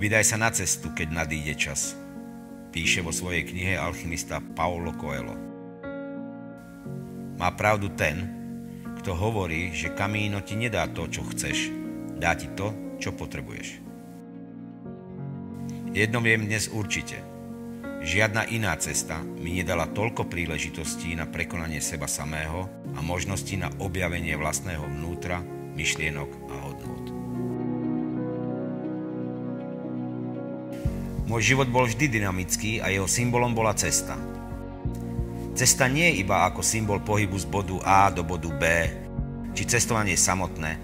Vydaj sa na cestu, keď nadíde čas, píše vo svojej knihe alchymista Paulo Coelho. Má pravdu ten, kto hovorí, že Camino ti nedá to, čo chceš, dá ti to, čo potrebuješ. Jedno viem dnes určite. Žiadna iná cesta mi nedala toľko príležitostí na prekonanie seba samého a možnosti na objavenie vlastného vnútra, myšlienok a hodnôt. Môj život bol vždy dynamický a jeho symbolom bola cesta. Cesta nie je iba ako symbol pohybu z bodu A do bodu B, či cestovanie samotné,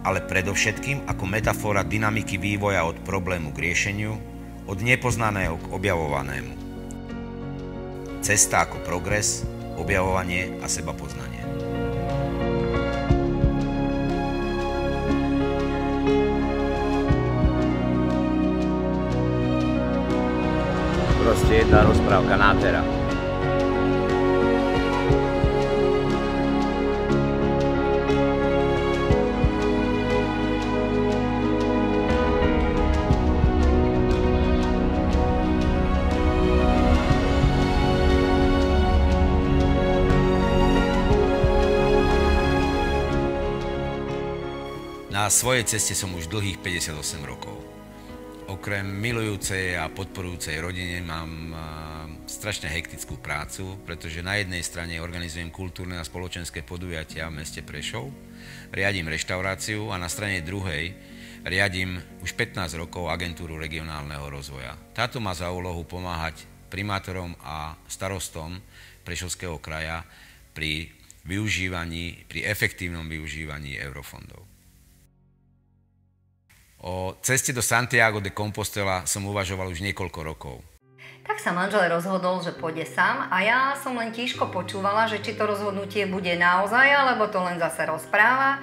ale predovšetkým ako metafora dynamiky vývoja od problému k riešeniu, od nepoznaného k objavovanému. Cesta ako progres, objavovanie a sebapoznanie. Proste jedna rozprávka nádhera. Na svojej ceste som už dlhých 58 rokov. Okrem milujúcej a podporujúcej rodine mám strašne hektickú prácu, pretože na jednej strane organizujem kultúrne a spoločenské podujatia v meste Prešov, riadím reštauráciu a na strane druhej riadím už 15 rokov agentúru regionálneho rozvoja. Táto má za úlohu pomáhať primátorom a starostom Prešovského kraja pri efektívnom využívaní eurofondov. O ceste do Santiago de Compostela som uvažoval už niekoľko rokov. Tak sa manžel rozhodol, že pôjde sám a ja som len tížko počúvala, že či to rozhodnutie bude naozaj, alebo to len zase rozpráva,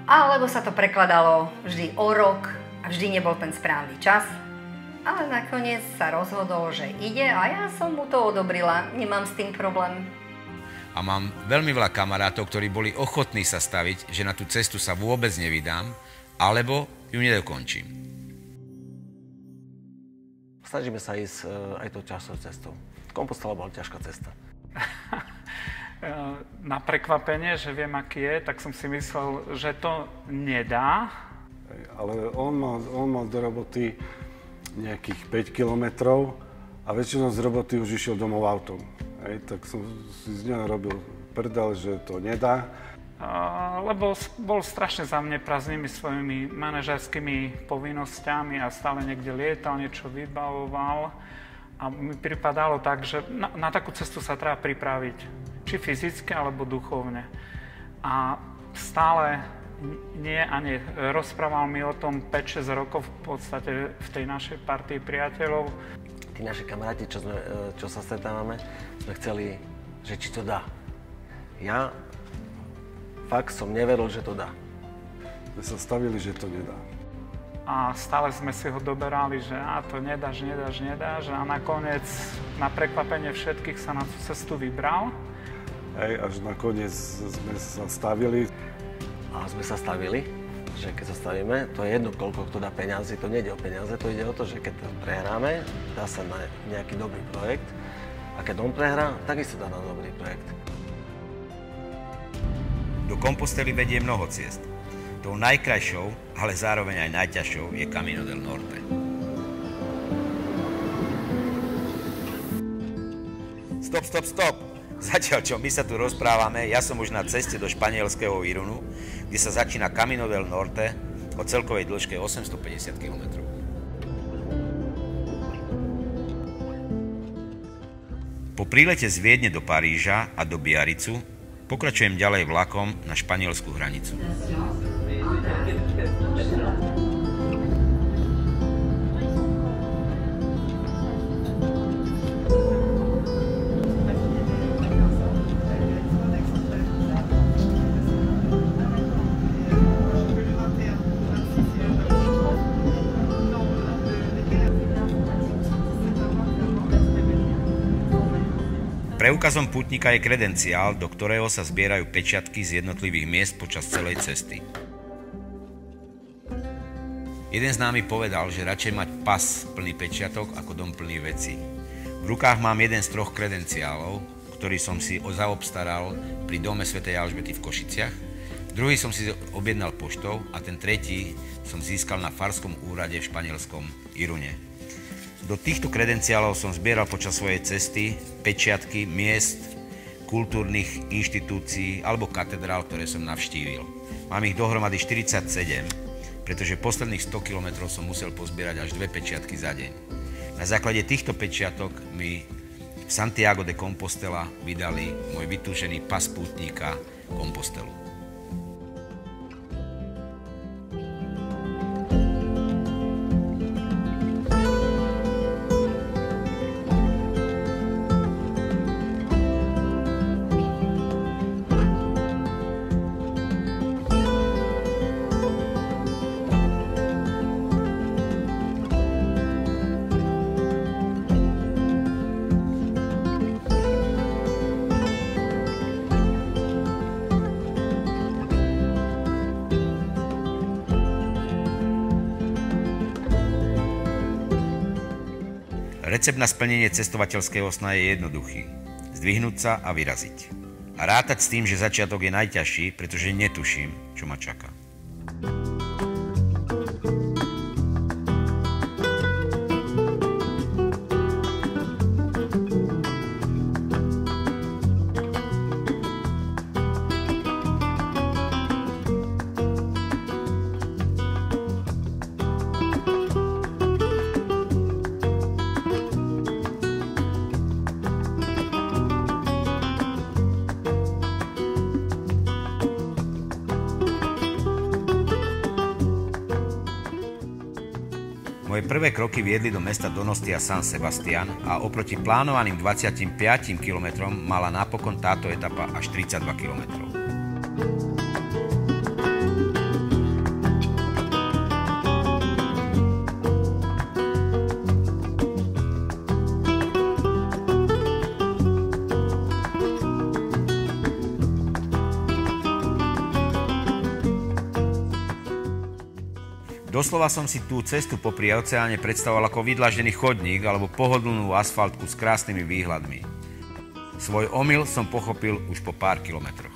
alebo sa to prekladalo vždy o rok a vždy nebol ten správny čas. Ale nakoniec sa rozhodol, že ide a ja som mu to odobrila, nemám s tým problém. A mám veľmi veľa kamarátov, ktorí boli ochotní sa staviť, že na tú cestu sa vôbec nevydám, alebo ju nedokončím. Snažíme sa ísť aj tou ťažšou cestou. Compostela bola ťažká cesta. Na prekvapenie, že viem, aký je, tak som si myslel, že to nedá. Ale on mal do roboty nejakých 5 kilometrov a väčšinou z roboty už išiel domov autom. Tak som si z neho robil prdel, že to nedá. Lebo bol strašne zaneprázdnený svojimi manažerskými povinnosťami a stále niekde lietal, niečo vybavoval. A mi pripadalo tak, že na takú cestu sa treba pripraviť, či fyzicky, alebo duchovne. A stále nie a nie. Rozprával mi o tom 5-6 rokov v podstate v tej našej partii priateľov. Tí naši kamaráti, čo sa stretávame, sme chceli, že či to dá. Ja fakt som neveril, že to dá. My sa stavili, že to nedá. A stále sme si ho doberali, že to nedáš. A nakoniec, na prekvapenie všetkých, sa na tú cestu vybral. Až nakoniec sme sa stavili. A sme sa stavili, že keď sa stavíme, to je jedno, koľko kto dá peniazy. To nejde o peniaze, to ide o to, že keď prehráme, dá sa na nejaký dobrý projekt. A keď on prehrá, takisto dá na dobrý projekt. Do Compostely vedie mnoho ciest. Tou najkrajšou, ale zároveň aj najťažšou je Camino del Norte. Stop! Zatiaľ, čo my sa tu rozprávame, ja som už na ceste do španielského Irunu, kde sa začína Camino del Norte o celkovej dĺžke 850 km. Po prílete z Viedne do Paríža a do Biaricu pokračujem ďalej vlakom na španielsku hranicu. Preukazom pútnika je kredenciál, do ktorého sa zbierajú pečiatky z jednotlivých miest počas celej cesty. Jeden z námi povedal, že radšej mať pas plný pečiatok ako dom plný vecí. V rukách mám jeden z 3 kredenciálov, ktorý som si zaobstaral pri dome svätej Alžbety v Košiciach. Druhý som si objednal poštou a ten tretí som získal na farskom úrade v španielskom Irune. Do týchto kredenciálov som zbieral počas svojej cesty pečiatky miest, kultúrnych inštitúcií alebo katedrál, ktoré som navštívil. Mám ich dohromady 47, pretože posledných 100 kilometrov som musel pozbierať až 2 pečiatky za deň. Na základe týchto pečiatok mi v Santiago de Compostela vydali môj vytúžený pas pútnika Compostelu. Recept na splnenie cestovateľského sna je jednoduchý. Zdvihnúť sa a vyraziť. A rátať s tým, že začiatok je najťažší, pretože netuším, čo ma čaká. Moje prvé kroky viedli do mesta Donostia San Sebastián a oproti plánovaným 25 kilometrom mala napokon táto etapa až 32 kilometrov. Doslova som si tú cestu popri oceáne predstavoval ako vydlaždený chodník alebo pohodlnú asfaltku s krásnymi výhľadmi. Svoj omyl som pochopil už po pár kilometroch.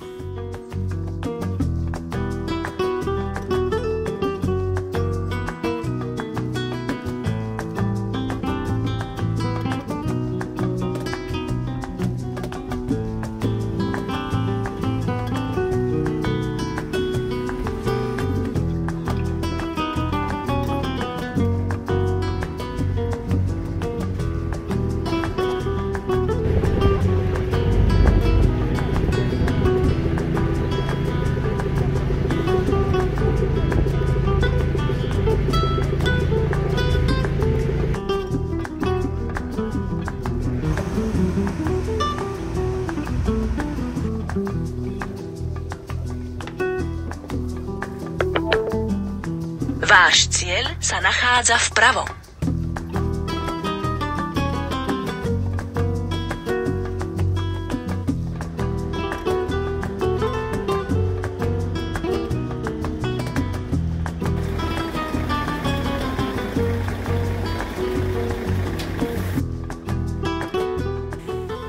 Váš cieľ sa nachádza vpravo.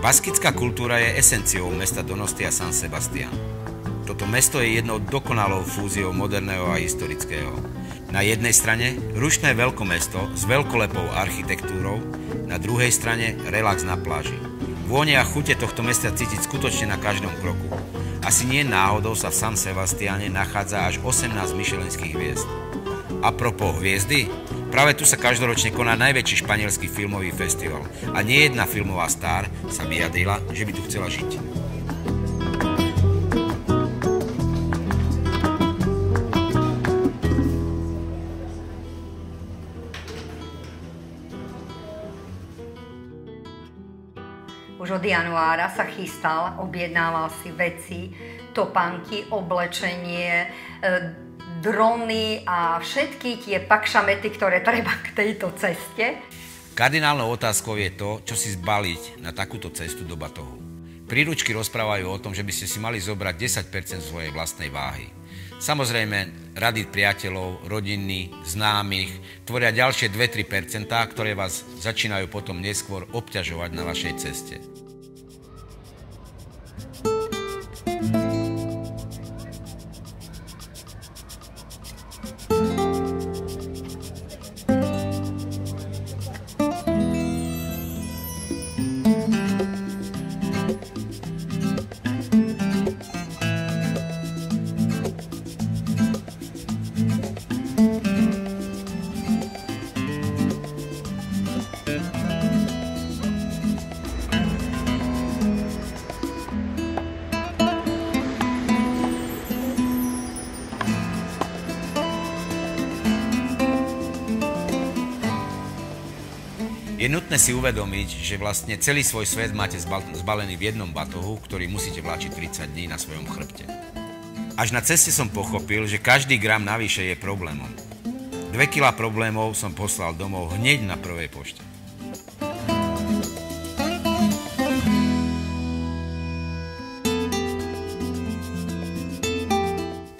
Baskická kultúra je esenciou mesta Donostia San Sebastián. Toto mesto je jednou dokonalou fúziou moderného a historického. Na jednej strane rušné veľkomesto s veľkolepou architektúrou, na druhej strane relax na pláži. Vône a chute tohto mesta cítiť skutočne na každom kroku. Asi nie náhodou sa v San Sebastiáne nachádza až 18 michelinských hviezd. A propos hviezdy, práve tu sa každoročne koná najväčší španielský filmový festival a nie jedna filmová star sa vyjadrila, že by tu chcela žiť. Už od januára sa chystal, objednával si veci, topánky, oblečenie, drony a všetky tie pakšamety, ktoré treba k tejto ceste. Kardinálnou otázkou je to, čo si zbaliť na takúto cestu do batohu. Príručky rozprávajú o tom, že by ste si mali zobrať 10% svojej vlastnej váhy. Samozrejme, rady priateľov, rodiny, známych tvoria ďalšie 2-3%, ktoré vás začínajú potom neskôr obťažovať na vašej ceste. Je nutné si uvedomiť, že vlastne celý svoj svet máte zbalený v jednom batohu, ktorý musíte vláčiť 30 dní na svojom chrbte. Až na ceste som pochopil, že každý gram navyše je problémom. 2 kg problémov som poslal domov hneď na prvej pošte.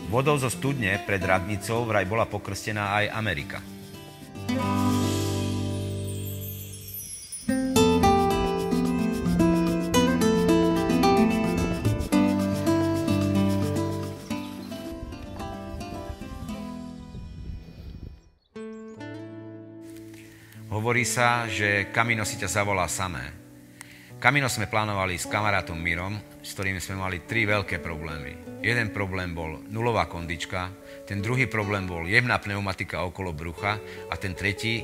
Vodou zo studne pred radnicou vraj bola pokrstená aj Amerika. Hovorí sa, že Camino si ťa zavolá samé. Camino sme plánovali s kamarátom Mirom, s ktorým sme mali 3 veľké problémy. Jeden problém bol nulová kondička, ten druhý problém bol jemná pneumatika okolo brucha a ten tretí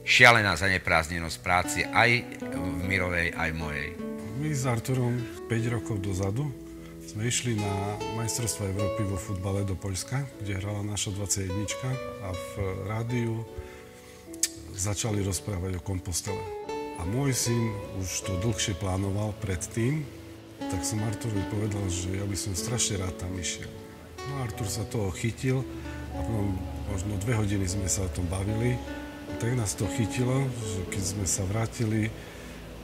šialená zaneprázdnenosť práci aj v Mirovej, aj v mojej. My s Arturom 5 rokov dozadu sme išli na majstrovstvá Európy vo futbale do Poľska, kde hrala naša 21 a v rádiu začali rozprávať o Kompostele. A môj syn už to dlhšie plánoval predtým, tak som Arturovi povedal, že ja by som strašne rád tam išiel. No Artur sa toho chytil a možno 2 hodiny sme sa o tom bavili. A tak nás to chytilo, že keď sme sa vrátili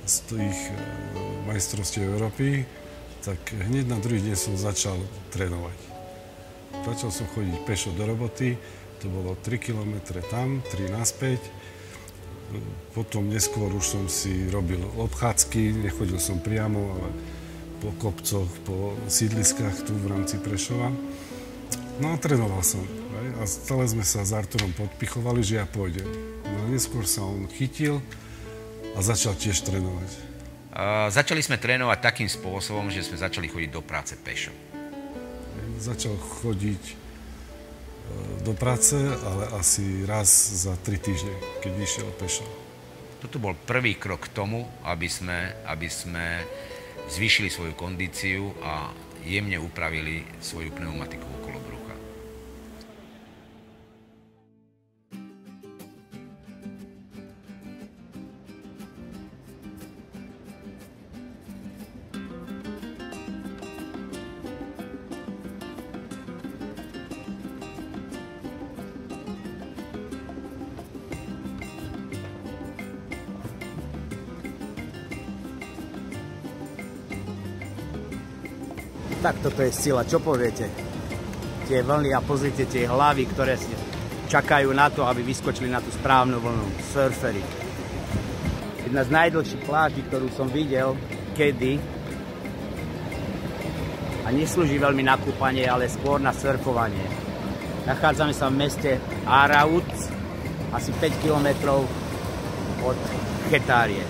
z tých majstrovstiev Európy, tak hneď na druhý deň som začal trénovať. Začal som chodiť pešo do roboty, to bolo 3 kilometre tam, 3 naspäť. Potom neskôr už som si robil obchádzky, nechodil som priamo, ale po kopcoch, po sídliskách tu v rámci Prešova. No a trénoval som. A stále sme sa s Arturom podpichovali, že ja pôjdem. No a neskôr sa on chytil a začal tiež trénovať. Začali sme trénovať takým spôsobom, že sme začali chodiť do práce pešo. Začal chodiť do práce, ale asi raz za 3 týždne, keď išiel pešo. Toto bol prvý krok k tomu, aby sme zvýšili svoju kondíciu a jemne upravili svoju pneumatiku okolo brucha. Tak toto je sila, čo poviete? Tie vlny a pozrite tie hlavy, ktoré čakajú na to, aby vyskočili na tú správnu vlnu. Surfery. Jedna z najdlhších pláží, ktorú som videl kedy. A neslúži veľmi na kúpanie, ale skôr na surfovanie. Nachádzame sa v meste Araut, asi 5 kilometrov od Chetárie.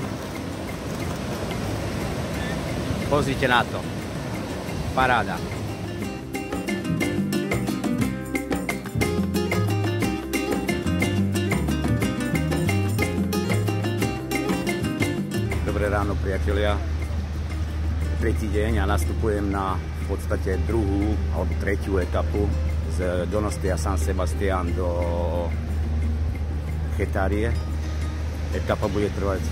Pozrite na to. Paráda. Dobré ráno, priatelia. Tretí deň a nastupujem na v podstate druhú alebo tretiu etapu z Donostia San Sebastián do Chetárie. Etapa bude trvať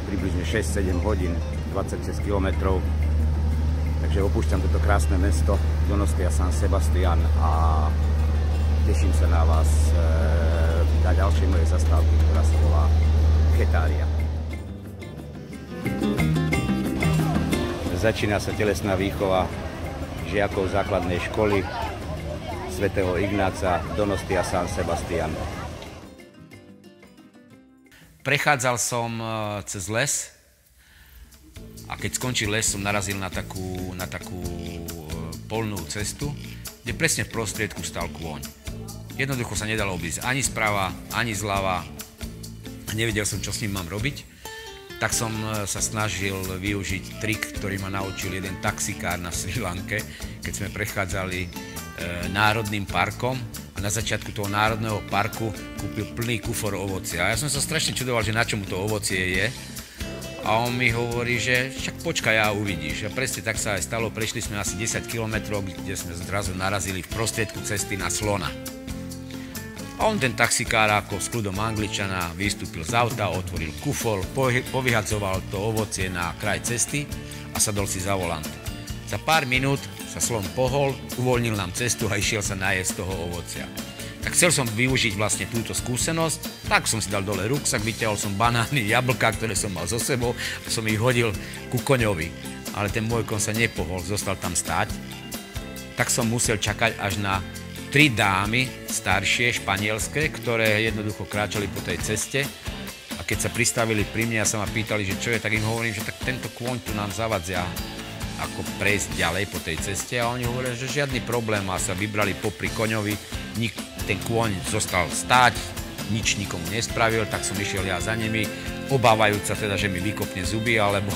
približne 6-7 hodín, 26 kilometrov. Takže opúšťam toto krásne mesto Donostia San Sebastián a teším sa na vás na ďalšej mojej zastávky, ktorá sa volá Chetária. Začína sa telesná výchova žiakov základnej školy. svätého Ignáca Donostia San Sebastian. Prechádzal som cez les a keď skončil les, som narazil na takú polnú cestu, kde presne v prostriedku stál kôň. Jednoducho sa nedalo obísť ani sprava, ani zľava. Nevedel som, čo s ním mám robiť. Tak som sa snažil využiť trik, ktorý ma naučil jeden taxikár na Srí Lanke, keď sme prechádzali národným parkom a na začiatku toho národného parku kúpil plný kufor ovocia. A ja som sa strašne čudoval, že na čomu to ovocie je. A on mi hovorí, že však počkaj a uvidíš. A presne tak sa aj stalo. Prešli sme asi 10 kilometrov, kde sme zrazu narazili v prostriedku cesty na slona. A on, ten taxikár, ako s kľudom Angličana, vystúpil z auta, otvoril kufor, povyhadzoval to ovocie na kraj cesty a sadol si za volant. Za pár minút sa slon pohol, uvoľnil nám cestu a išiel sa najesť toho ovocia. Tak chcel som využiť vlastne túto skúsenosť, tak som si dal dole ruksak, vyťahol som banány, jablká, ktoré som mal so sebou a som ich hodil ku koňovi. Ale ten môj kon sa nepohol, zostal tam stáť. Tak som musel čakať až na 3 dámy staršie, španielské, ktoré jednoducho kráčali po tej ceste a keď sa pristavili pri mne a sa ma pýtali, že čo je, tak im hovorím, že tak tento kôň tu nám zavadzia ako prejsť ďalej po tej ceste a oni hovoria, že žiadny problém a sa vybrali popri koňovi, ten kôň zostal stáť, nič nikomu nespravil, tak som išiel ja za nimi, obávajúc sa teda, že mi vykopne zuby alebo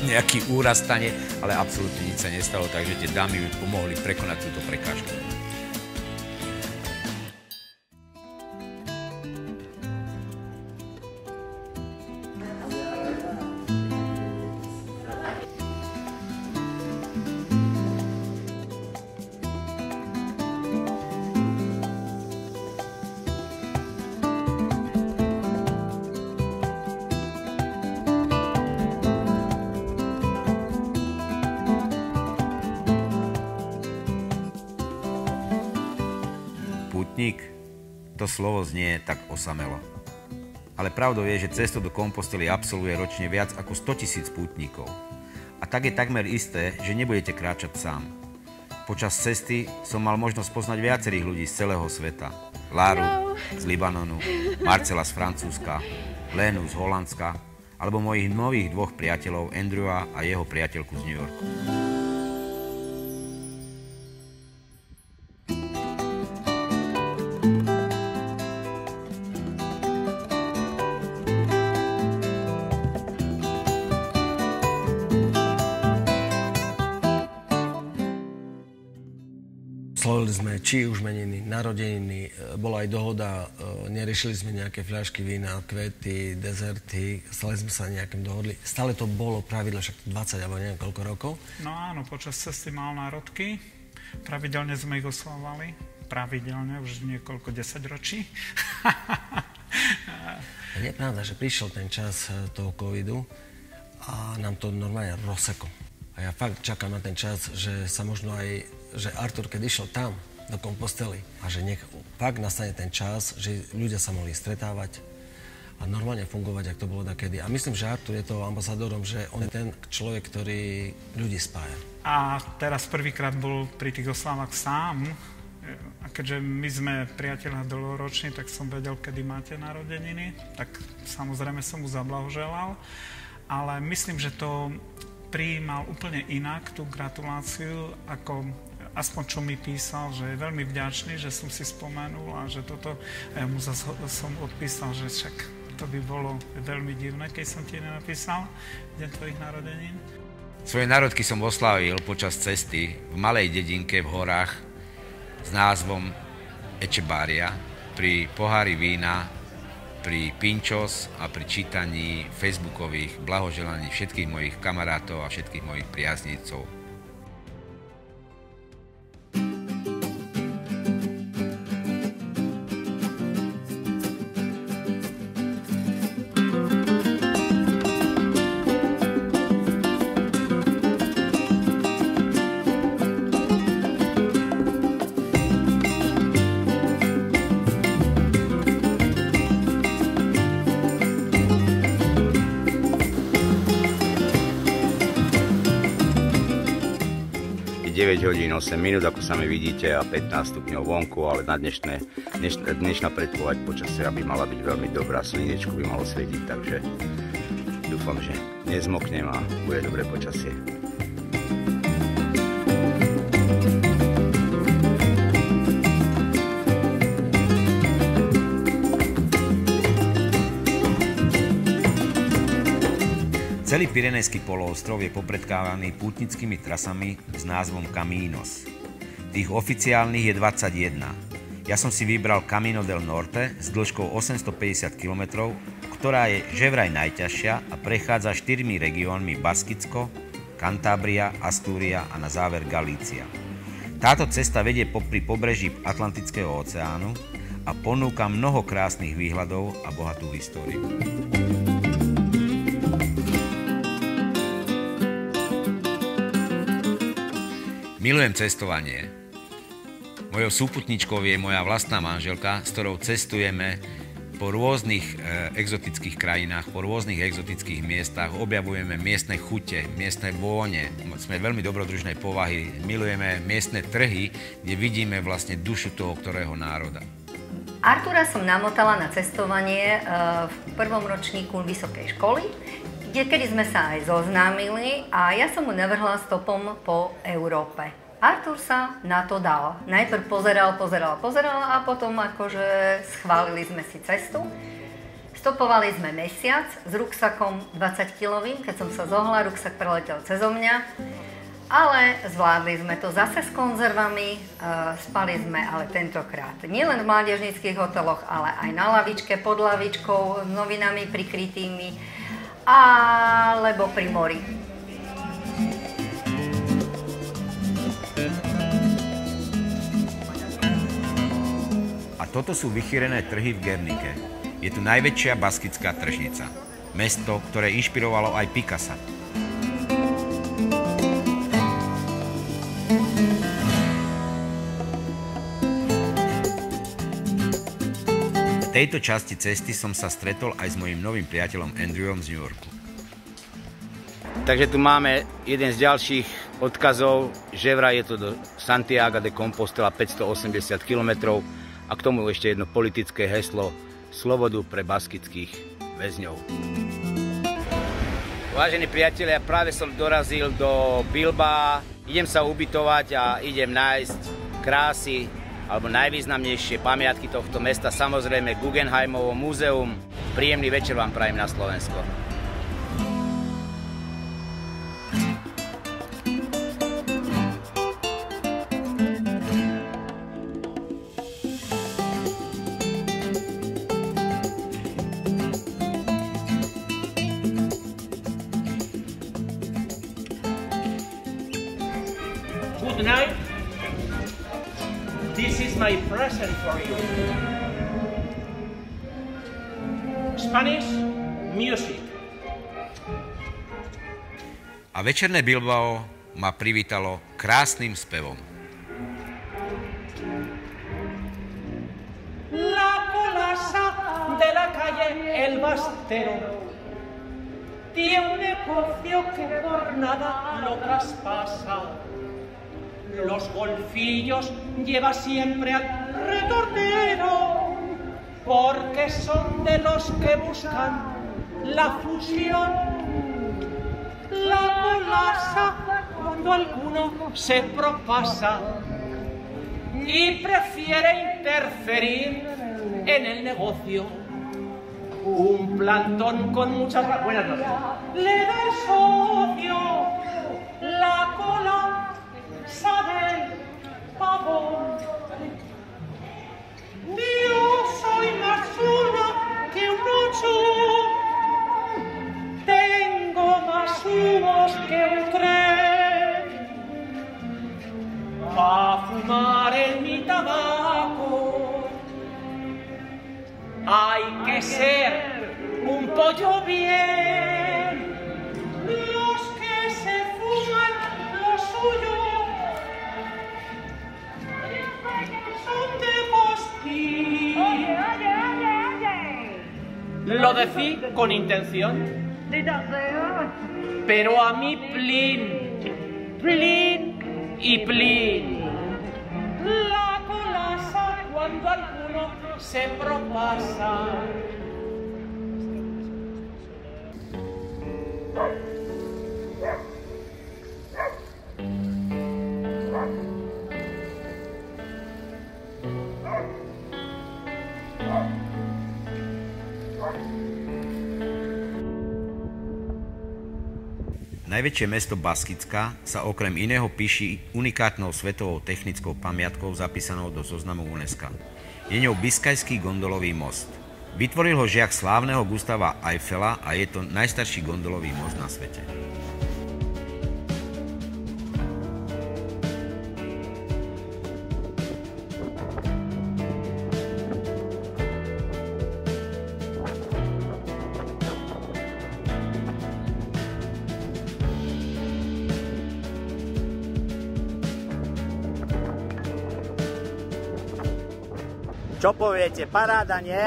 nejaký úraz stane, ale absolútne nič sa nestalo, takže tie dámy mi pomohli prekonať túto prekážku. Pútnik, to slovo znie tak osamelo. Ale pravdou je, že cestu do Kompostely absolvuje ročne viac ako 100 000 pútnikov. A tak je takmer isté, že nebudete kráčať sám. Počas cesty som mal možnosť poznať viacerých ľudí z celého sveta. Láru z Libanonu, Marcela z Francúzska, Lénu z Holandska, alebo mojich nových 2 priateľov, Andrewa a jeho priateľku z New Yorku. Slavili sme či už meniny, narodeniny, bola aj dohoda, neriešili sme nejaké fľašky vína, kvety, dezerty, stále sme sa nejakým dohodli. Stále to bolo pravidlo, však 20 alebo neviem koľko rokov. No áno, počas cesty mal národky, pravidelne sme ich oslavovali, pravidelne, už niekoľko 10 ročí. Je pravda, že prišiel ten čas toho covidu a nám to normálne rozseklo. A ja fakt čakám na ten čas, že sa možno aj, že Artur, keď išiel tam, do Kompostely, a že nech fakt nastane ten čas, že ľudia sa mohli stretávať a normálne fungovať, ako to bolo dakedy. A myslím, že Artur je toho ambasadorom, že on je ten človek, ktorý ľudí spája. A teraz prvýkrát bol pri tých oslavách sám. A keďže my sme priatelia dlhoroční, tak som vedel, kedy máte narodeniny. Tak samozrejme som mu zablahoželal. Ale myslím, že to prijímal úplne inak, tú gratuláciu, ako aspoň čo mi písal, že je veľmi vďačný, že som si spomenul a že toto, a ja mu zase som odpísal, že však to by bolo veľmi divné, keď som ti nenapísal deň tvojich narodenín. Svoje národky som oslavil počas cesty v malej dedinke v horách s názvom Echebarria pri pohári vína, pri pinchos a pri čítaní facebookových blahoželaní všetkých mojich kamarátov a všetkých mojich priaznícov. 9 hodín 8 minút, ako sami vidíte, a 15 stupňov vonku, ale na dnešná predpoveď počasia by mala byť veľmi dobrá, slnečko by malo svietiť, takže dúfam, že nezmoknem a bude dobré počasie. Celý Pyrenejský poloostrov je popredkávaný pútnickými trasami s názvom Caminos. Tých oficiálnych je 21. Ja som si vybral Camino del Norte s dĺžkou 850 km, ktorá je ževraj najťažšia a prechádza 4 regiónmi Baskicko, Kantábria, Astúria a na záver Galícia. Táto cesta vedie popri pobreží Atlantického oceánu a ponúka mnoho krásnych výhľadov a bohatú históriu. Milujem cestovanie. Mojou súputničkou je moja vlastná manželka, s ktorou cestujeme po rôznych exotických krajinách, po rôznych exotických miestach, objavujeme miestne chute, miestne vône, sme veľmi dobrodružnej povahy, milujeme miestne trhy, kde vidíme vlastne dušu toho ktorého národa. Artura som namotala na cestovanie v prvom ročníku vysokej školy, kedy sme sa aj zoznámili a ja som mu navrhla stopom po Európe. Artur sa na to dal. Najprv pozeral a potom akože schválili sme si cestu. Stopovali sme mesiac s ruksakom 20-kilovým, keď som sa zohla, ruksak preletel cezo mňa. Ale zvládli sme to zase s konzervami, spali sme ale tentokrát nielen v mládežníckych hoteloch, ale aj na lavičke, pod lavičkou, s novinami prikrytými, alebo pri mori. A toto sú vychýrené trhy v Guernike. Je tu najväčšia baskická tržnica. Mesto, ktoré inšpirovalo aj Picassa. V tejto časti cesty som sa stretol aj s mojím novým priateľom Andrewom z New Yorku. Takže tu máme jeden z ďalších odkazov, že vraj je to do Santiago de Compostela 580 km a k tomu ešte jedno politické heslo: slobodu pre baskických väzňov. Vážení priatelia, práve som dorazil do Bilbaa, idem sa ubytovať a idem nájsť krásy alebo najvýznamnejšie pamiatky tohto mesta, samozrejme Guggenheimovo múzeum. Príjemný večer vám prajem na Slovensko. Good night. This is my present for you. Spanish music. A večerné Bilbao ma privítalo krásnym spevom. La colaza de la calle El Bastero tiene un negocio que por nada lo traspasa. Los golfillos lleva siempre al retortero, porque son de los que buscan la fusión. La colaza cuando alguno se propasa y prefiere interferir en el negocio. Un plantón con muchas buenas noches le da el socio. La cola sabe pavón. Yo soy más una que un ocho. Tengo más humos que un tren. Pa' fumar en mi tabaco hay que ser un pollo bien. Los que se fuman lo suyo son de postín. Lo decí con intención, pero a mí plin y Plinio. La colasa cuando alguno se propasa. Najväčšie mesto Baskicka sa okrem iného píši unikátnou svetovou technickou pamiatkou zapísanou do zoznamu UNESCO. Je ňou Biskajský gondolový most. Vytvoril ho žiak slávneho Gustava Eiffela a je to najstarší gondolový most na svete. Čo poviete, paráda, nie?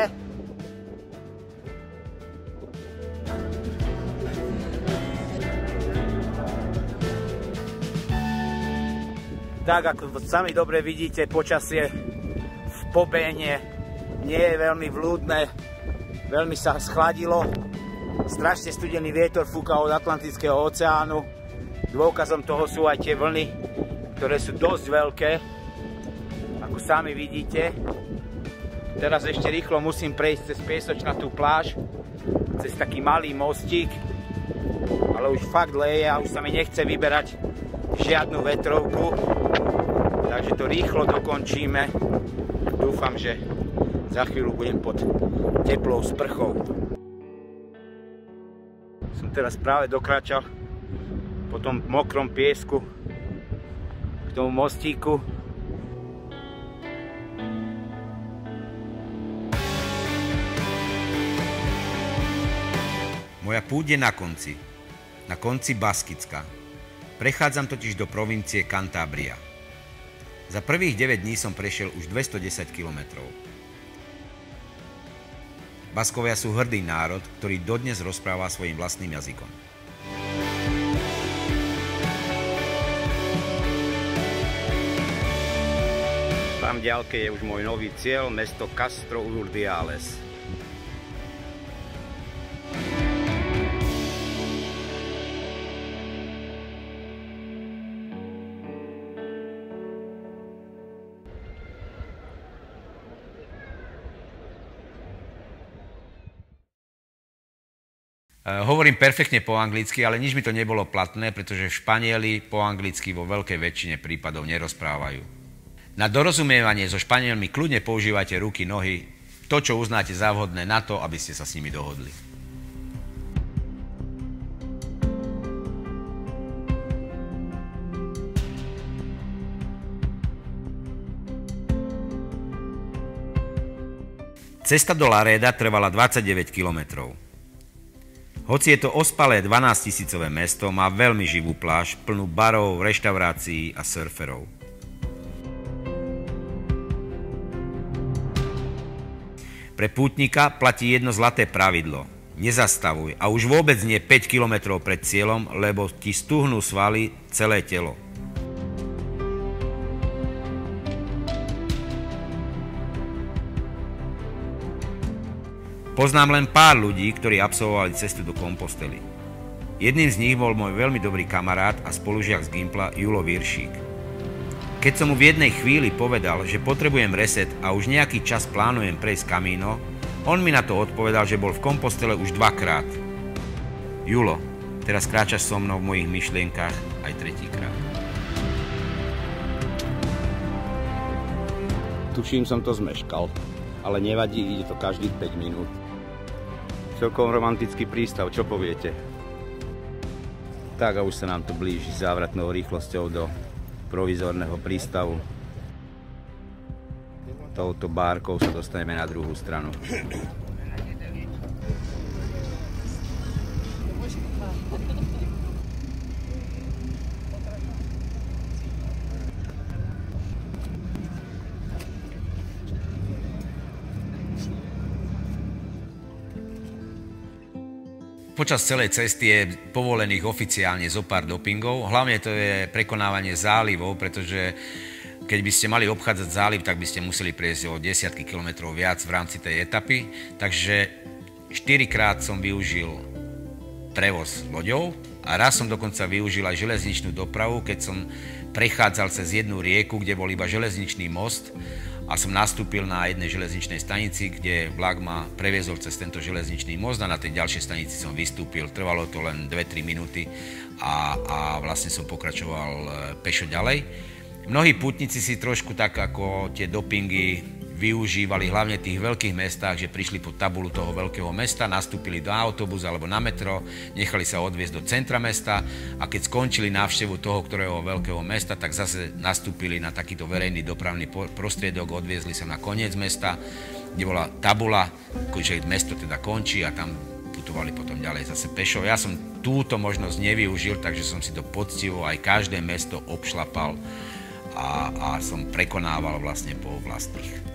Tak, ako sami dobre vidíte, počasie v Pobéne nie je veľmi vľúdne, veľmi sa schladilo, strašne studený vietor fúka od Atlantického oceánu, dôkazom toho sú aj tie vlny, ktoré sú dosť veľké, ako sami vidíte. Teraz ešte rýchlo musím prejsť cez piesočnatú pláž, cez taký malý mostík, ale už fakt leje a už sa mi nechce vyberať žiadnu vetrovku, takže to rýchlo dokončíme. Dúfam, že za chvíľu budem pod teplou sprchou. Som teraz práve dokráčal po tom mokrom piesku k tomu mostíku. Moja púť je na konci Baskicka. Prechádzam totiž do provincie Cantabria. Za prvých 9 dní som prešiel už 210 kilometrov. Baskovia sú hrdý národ, ktorý dodnes rozpráva svojím vlastným jazykom. Tam v ďalke je už môj nový cieľ, mesto Castro Urdiales. Hovorím perfektne po anglicky, ale nič mi to nebolo platné, pretože Španieli po anglicky vo veľkej väčšine prípadov nerozprávajú. Na dorozumievanie so Španielmi kľudne používajte ruky, nohy, to, čo uznáte za vhodné na to, aby ste sa s nimi dohodli. Cesta do Lareda trvala 29 kilometrov. Hoci je to ospalé 12-tisícové mesto, má veľmi živú pláž, plnú barov, reštaurácií a surferov. Pre pútnika platí jedno zlaté pravidlo. Nezastavuj a už vôbec nie 5 kilometrov pred cieľom, lebo ti stuhnú svaly celé telo. Poznám len pár ľudí, ktorí absolvovali cestu do Kompostely. Jedným z nich bol môj veľmi dobrý kamarát a spolužiak z Gimpla Julo Viršík. Keď som mu v jednej chvíli povedal, že potrebujem reset a už nejaký čas plánujem prejsť Camino, on mi na to odpovedal, že bol v Kompostele už 2-krát. Julo, teraz kráčaš so mnou v mojich myšlienkach aj 3-krát. Tuším, som to zmeškal, ale nevadí, ide to každých 5 minút. Celkom romantický prístav, čo poviete? Tak a už sa nám to blíži závratnou rýchlosťou do provizorného prístavu. Touto bárkou sa dostaneme na druhú stranu. Počas celej cesty je povolených oficiálne zo pár dopingov. Hlavne to je prekonávanie zálivov, pretože keď by ste mali obchádzať záliv, tak by ste museli prejsť o desiatky kilometrov viac v rámci tej etapy. Takže 4-krát som využil prevoz loďou a raz som dokonca využil aj železničnú dopravu, keď som prechádzal cez jednu rieku, kde bol iba železničný most a som nastúpil na jednej železničnej stanici, kde vlak ma previezol cez tento železničný most a na tej ďalšej stanici som vystúpil. Trvalo to len 2-3 minúty a vlastne som pokračoval pešo ďalej. Mnohí pútnici si trošku tak ako tie dopingy využívali hlavne v tých veľkých mestách, že prišli pod tabulu toho veľkého mesta, nastúpili do autobusu alebo na metro, nechali sa odviezť do centra mesta a keď skončili návštevu toho ktorého veľkého mesta, tak zase nastúpili na takýto verejný dopravný prostriedok, odviezli sa na koniec mesta, kde bola tabula, že mesto teda končí a tam putovali potom ďalej zase pešo. Ja som túto možnosť nevyužil, takže som si to poctivo aj každé mesto obšlapal a som prekonával vlastne po vlastných.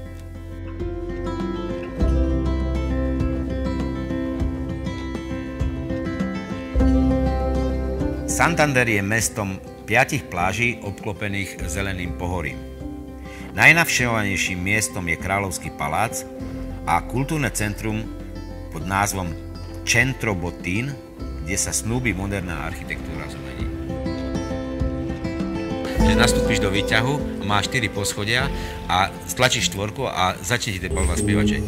Santander je mestom 5 pláží obklopených zeleným pohorím. Najnavštevovanejším miestom je Kráľovský palác a kultúrne centrum pod názvom Centro Botín, kde sa snúbi moderná architektúra z umení. Nastúpiš do výťahu, máš 4 poschodia a stlačíš štvorku a začne ti ten balva spievať, že...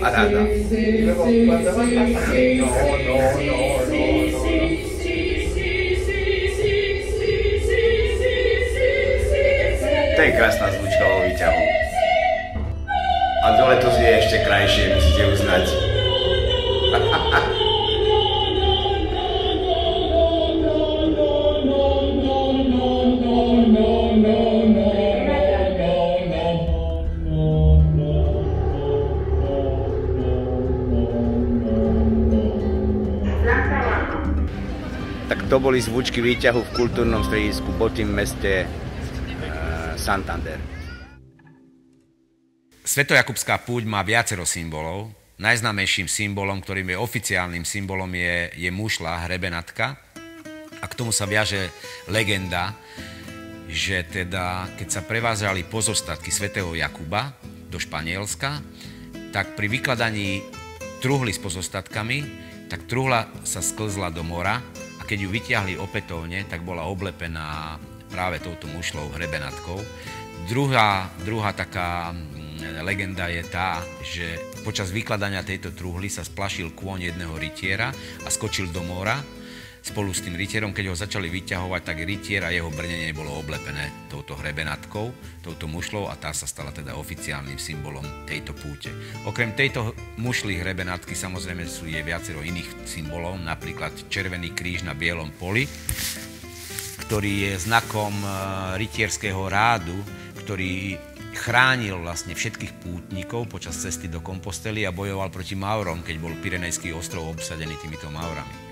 Paráda. To je krásna zvučka vo výťahu. A dole to je ešte krajšie, musíte uznať. To boli zvučky výťahu v kultúrnom stredisku Botín v meste Santander. Svetojakubská púť má viacero symbolov. Najznámejším symbolom, ktorým je oficiálnym symbolom, je mušla, hrebenatka. A k tomu sa viaže legenda, že teda, keď sa prevážali pozostatky svätého Jakuba do Španielska, tak pri vykladaní truhly s pozostatkami, tak truhla sa sklzla do mora. Keď ju vytiahli opätovne, tak bola oblepená práve touto mušľou, hrebenatkou. Druhá taká legenda je tá, že počas vykladania tejto truhly sa splašil kôň jedného rytiera a skočil do mora. Spolu s tým rytierom, keď ho začali vyťahovať, tak rytier a jeho brnenie bolo oblepené touto hrebenatkou, touto mušľou a tá sa stala teda oficiálnym symbolom tejto púte. Okrem tejto mušly hrebenatky samozrejme je viacero iných symbolov, napríklad Červený kríž na bielom poli, ktorý je znakom rytierského rádu, ktorý chránil vlastne všetkých pútnikov počas cesty do Kompostely a bojoval proti Maurom, keď bol Pyrenejský ostrov obsadený týmito Maurami.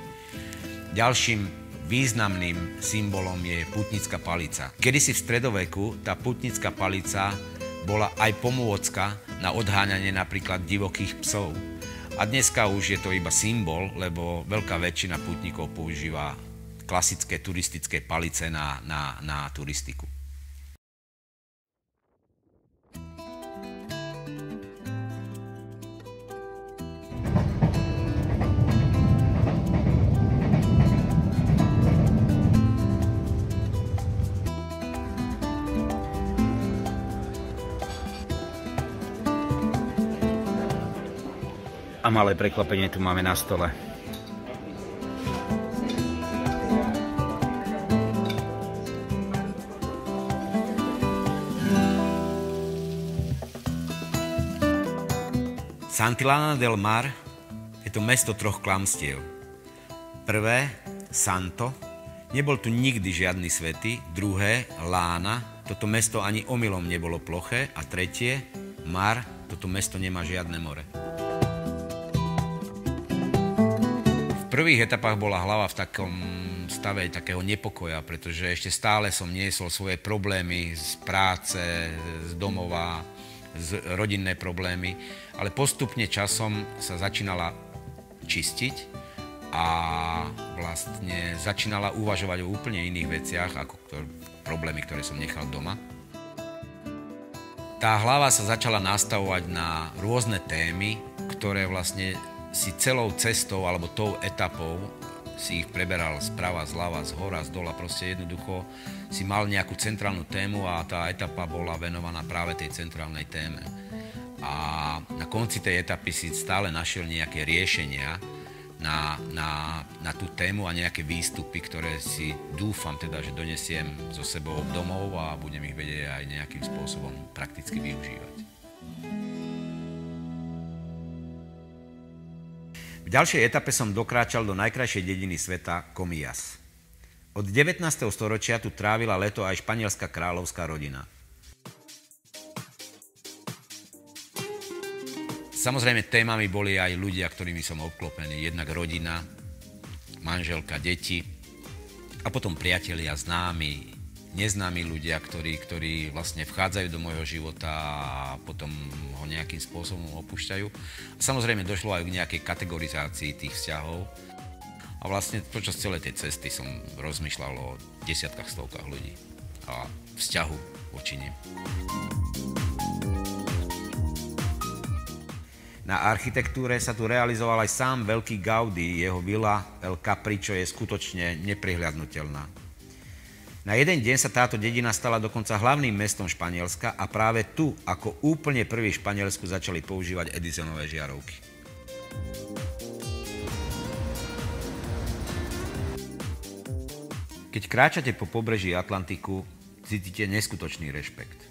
Ďalším významným symbolom je putnická palica. Kedysi v stredoveku tá putnická palica bola aj pomôcka na odháňanie napríklad divokých psov. A dneska už je to iba symbol, lebo veľká väčšina putníkov používa klasické turistické palice na turistiku. A malé prekvapenie tu máme na stole. Santillana del Mar je to mesto troch klamstiev. Prvé, Santo, nebol tu nikdy žiadny svätý. Druhé, Lána, toto mesto ani omylom nebolo ploché. A tretie, Mar, toto mesto nemá žiadne more. V prvých etapách bola hlava v takom stave takého nepokoja, pretože ešte stále som niesol svoje problémy z práce, z domova, rodinné problémy, ale postupne časom sa začínala čistiť a vlastne začínala uvažovať o úplne iných veciach, ako problémy, ktoré som nechal doma. Tá hlava sa začala nastavovať na rôzne témy, ktoré vlastne si celou cestou alebo tou etapou si ich preberal sprava, zľava, zhora, zdola, proste jednoducho si mal nejakú centrálnu tému a tá etapa bola venovaná práve tej centrálnej téme. A na konci tej etapy si stále našiel nejaké riešenia na tú tému a nejaké výstupy, ktoré si dúfam teda, že donesiem so sebou domov a budem ich vedieť aj nejakým spôsobom prakticky využívať. V ďalšej etape som dokráčal do najkrajšej dediny sveta Comillas. Od 19. storočia tu trávila leto aj španielská kráľovská rodina. Samozrejme, témami boli aj ľudia, ktorými som obklopený. Jednak rodina, manželka, deti a potom priatelia, známi, neznámi ľudia, ktorí vlastne vchádzajú do môjho života a potom ho nejakým spôsobom opúšťajú. A samozrejme, došlo aj k nejakej kategorizácii tých vzťahov. A vlastne počas celej tej cesty som rozmýšľal o desiatkách, stovkách ľudí a vzťahu voči nim. Na architektúre sa tu realizoval aj sám veľký Gaudí, jeho vila El Capricho je skutočne neprehliadnutelná. Na jeden deň sa táto dedina stala dokonca hlavným mestom Španielska a práve tu, ako úplne prvý v Španielsku, začali používať Edisonové žiarovky. Keď kráčate po pobreží Atlantiku, cítite neskutočný rešpekt.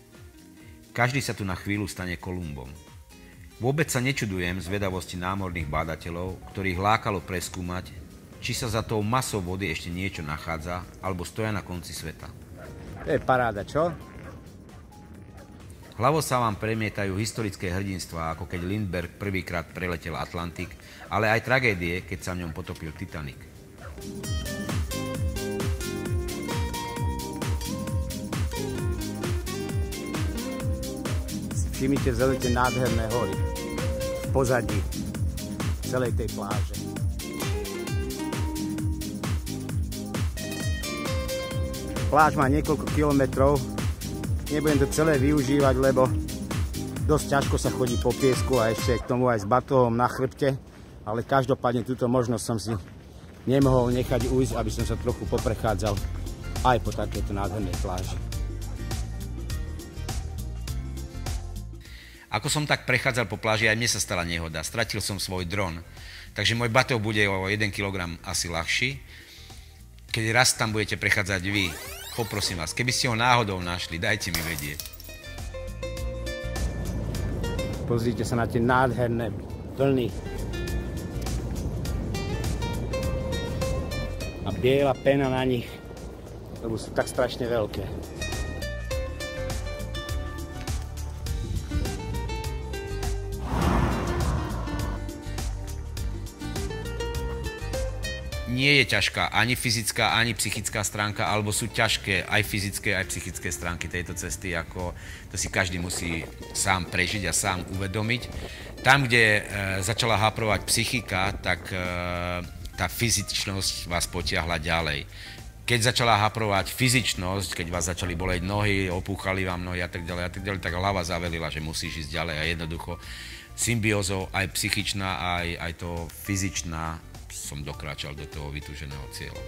Každý sa tu na chvíľu stane Kolumbom. Vôbec sa nečudujem zvedavosti námorných bádateľov, ktorých lákalo preskúmať, či sa za tou masou vody ešte niečo nachádza, alebo stoja na konci sveta. To je paráda, čo? Hlavou sa vám premietajú historické hrdinstvá, ako keď Lindbergh prvýkrát preletel Atlantik, ale aj tragédie, keď sa v ňom potopil Titanic. Všimnite vzadu tie nádherné hory v pozadí celej tej pláže. Pláž má niekoľko kilometrov, nebudem to celé využívať, lebo dosť ťažko sa chodí po piesku a ešte k tomu aj s batohom na chrbte, ale každopádne túto možnosť som si nemohol nechať ujsť, aby som sa trochu poprechádzal aj po takejto nádhernej pláži. Ako som tak prechádzal po pláži, aj mne sa stala nehoda. Stratil som svoj dron, takže môj batoh bude o 1 kg asi ľahší. Keď raz tam budete prechádzať vy, poprosím vás, keby ste ho náhodou našli, dajte mi vedieť. Pozrite sa na tie nádherné vlny. A biela pena na nich, lebo sú tak strašne veľké. Nie je ťažká ani fyzická, ani psychická stránka, alebo sú ťažké aj fyzické, aj psychické stránky tejto cesty, ako to si každý musí sám prežiť a sám uvedomiť. Tam, kde začala haprovať psychika, tak tá fyzičnosť vás potiahla ďalej. Keď začala haprovať fyzičnosť, keď vás začali boleť nohy, opúchali vám nohy a tak ďalej, tak hlava zavelila, že musíš ísť ďalej a jednoducho symbiózou aj psychičná, aj to fyzičná som dokráčal do toho vytúženého cieľa.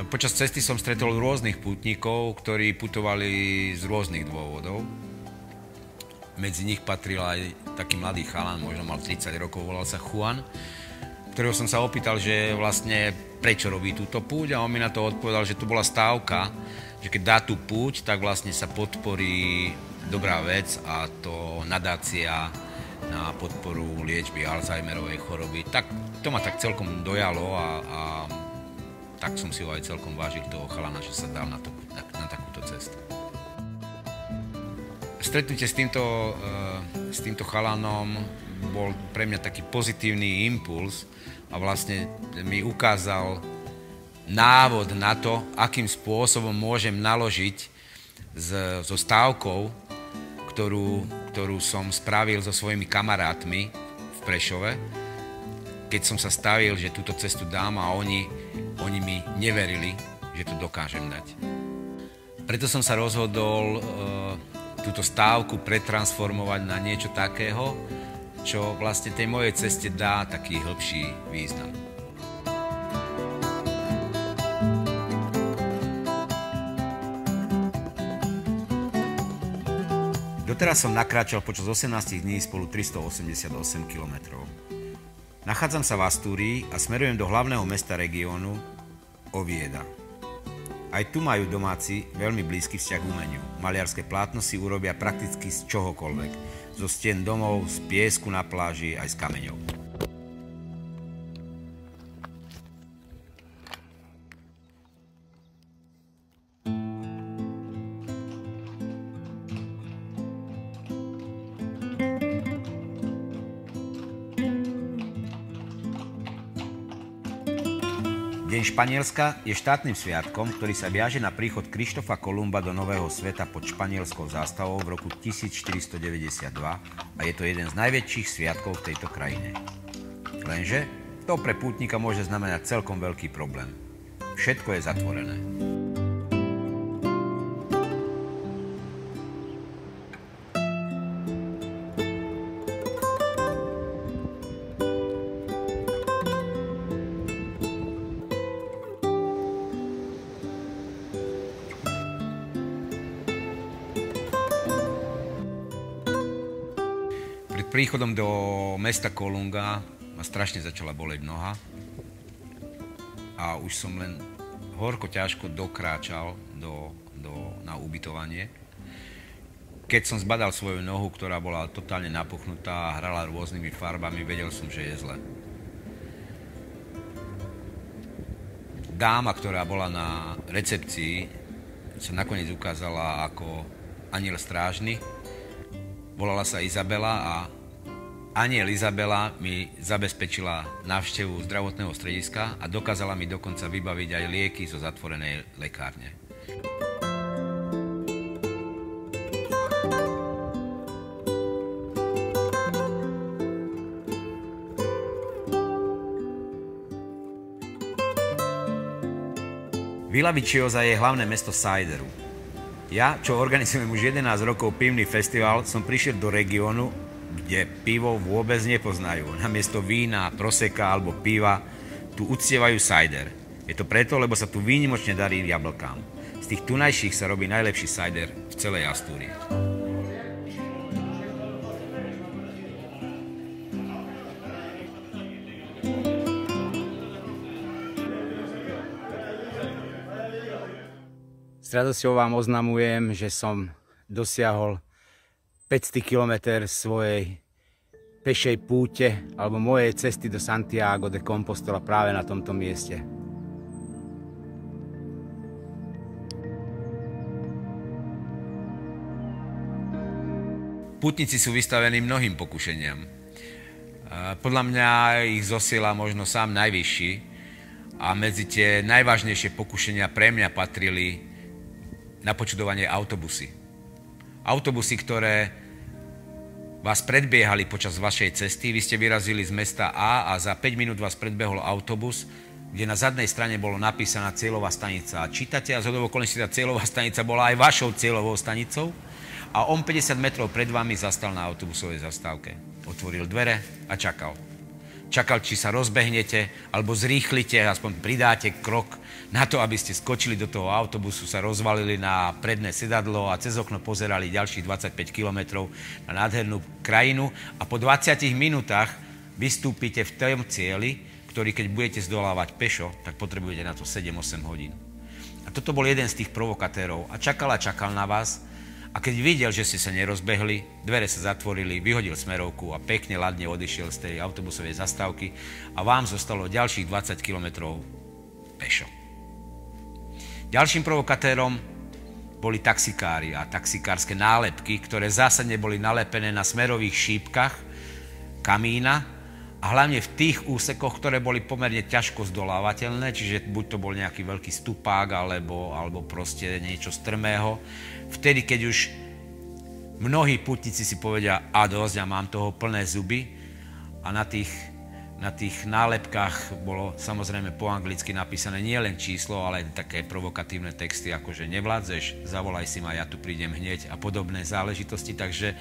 Počas cesty som stretol rôznych pútnikov, ktorí putovali z rôznych dôvodov. Medzi nich patril aj taký mladý chalan, možno mal 30 rokov, volal sa Juan, ktorého som sa opýtal, že vlastne prečo robí túto púť a on mi na to odpovedal, že to bola stávka, že keď dá tú púť, tak vlastne sa podporí dobrá vec a to nadácia na podporu liečby Alzheimerovej choroby. Tak to ma tak celkom dojalo a tak som si ho aj celkom vážil toho chalana, že sa dal na takúto cestu. Stretnutie s týmto chalanom bol pre mňa taký pozitívny impuls a vlastne mi ukázal návod na to, akým spôsobom môžem naložiť so stávkou, ktorú som spravil so svojimi kamarátmi v Prešove, keď som sa stavil, že túto cestu dám a oni mi neverili, že to dokážem dať. Preto som sa rozhodol túto stávku pretransformovať na niečo takého, čo vlastne tej mojej ceste dá taký hĺbší význam. Doteraz som nakráčal počas 18 dní spolu 388 km. Nachádzam sa v Astúrii a smerujem do hlavného mesta regiónu Ovieda. Aj tu majú domáci veľmi blízky vzťah k umeniu. Maliarské plátno si urobia prakticky z čohokoľvek. Zo stien domov, z piesku na pláži, aj z kameňov. Deň Španielska je štátnym sviatkom, ktorý sa viaže na príchod Krištofa Kolumba do Nového sveta pod španielskou zástavou v roku 1492 a je to jeden z najväčších sviatkov v tejto krajine. Lenže to pre pútnika môže znamenať celkom veľký problém. Všetko je zatvorené. Príchodom do mesta Kolunga ma strašne začala boleť noha a už som len horko ťažko dokráčal na ubytovanie. Keď som zbadal svoju nohu, ktorá bola totálne napuchnutá a hrala rôznymi farbami, vedel som, že je zle. Dáma, ktorá bola na recepcii, sa nakoniec ukázala ako anjel strážny. Volala sa Izabela a anjel Izabela mi zabezpečila návštevu zdravotného strediska a dokázala mi dokonca vybaviť aj lieky zo zatvorenej lekárne. Vila Viciosa je hlavné mesto Sajderu. Ja, čo organizujem už 11 rokov pivný festival, som prišiel do regiónu, kde pivo vôbec nepoznajú. Namiesto vína, proseka alebo piva tu uctievajú sajder. Je to preto, lebo sa tu výnimočne darí jablkám. Z tých tunajších sa robí najlepší sajder v celej Astúrii. S radosťou vám oznamujem, že som dosiahol 500 km svojej pešej púte alebo mojej cesty do Santiago de Compostela práve na tomto mieste. Pútnici sú vystavení mnohým pokušeniam. Podľa mňa ich zosiela možno sám najvyšší a medzi tie najvážnejšie pokušenia pre mňa patrili napočudovanie autobusy. Autobusy, ktoré vás predbiehali počas vašej cesty, vy ste vyrazili z mesta A a za 5 minút vás predbehol autobus, kde na zadnej strane bolo napísaná cieľová stanica. A čítate a zhodou okolností tá cieľová stanica bola aj vašou cieľovou stanicou a on 50 metrov pred vami zastal na autobusovej zastávke. Otvoril dvere a čakal. Čakal, či sa rozbehnete, alebo zrýchlite, aspoň pridáte krok na to, aby ste skočili do toho autobusu, sa rozvalili na predné sedadlo a cez okno pozerali ďalších 25 kilometrov na nádhernú krajinu a po 20 minútach vystúpite v tom cieli, ktorý keď budete zdolávať pešo, tak potrebujete na to 7-8 hodín. A toto bol jeden z tých provokatérov a čakal na vás A keď videl, že ste sa nerozbehli, dvere sa zatvorili, vyhodil smerovku a pekne ladne odišiel z tej autobusovej zastávky a vám zostalo ďalších 20 kilometrov pešo. Ďalším provokatérom boli taxikári a taxikárske nálepky, ktoré zásadne boli nalepené na smerových šípkach kamína a hlavne v tých úsekoch, ktoré boli pomerne ťažko zdolávateľné, čiže buď to bol nejaký veľký stupák alebo proste niečo strmého. Vtedy, keď už mnohí putníci si povedia, a dosť, ja mám toho plné zuby, a na tých nálepkách bolo samozrejme po anglicky napísané nie len číslo, ale aj také provokatívne texty, ako že nevládzeš, zavolaj si ma, ja tu prídem hneď a podobné záležitosti, takže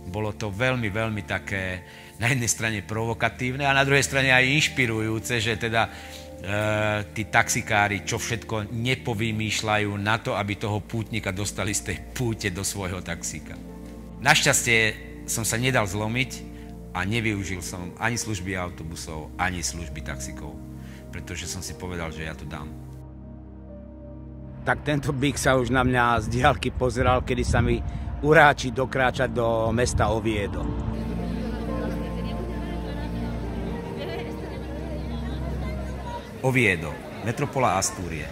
bolo to veľmi, veľmi také na jednej strane provokatívne a na druhej strane aj inšpirujúce, že teda tí taxikári čo všetko nepovymýšľajú na to, aby toho pútnika dostali z tej púte do svojho taxíka. Našťastie som sa nedal zlomiť a nevyužil som ani služby autobusov, ani služby taxikov, pretože som si povedal, že ja to dám. Tak tento bík sa už na mňa z diaľky pozeral, kedy sa mi uráči dokráčať do mesta Oviedo. Oviedo, metropola Astúrie.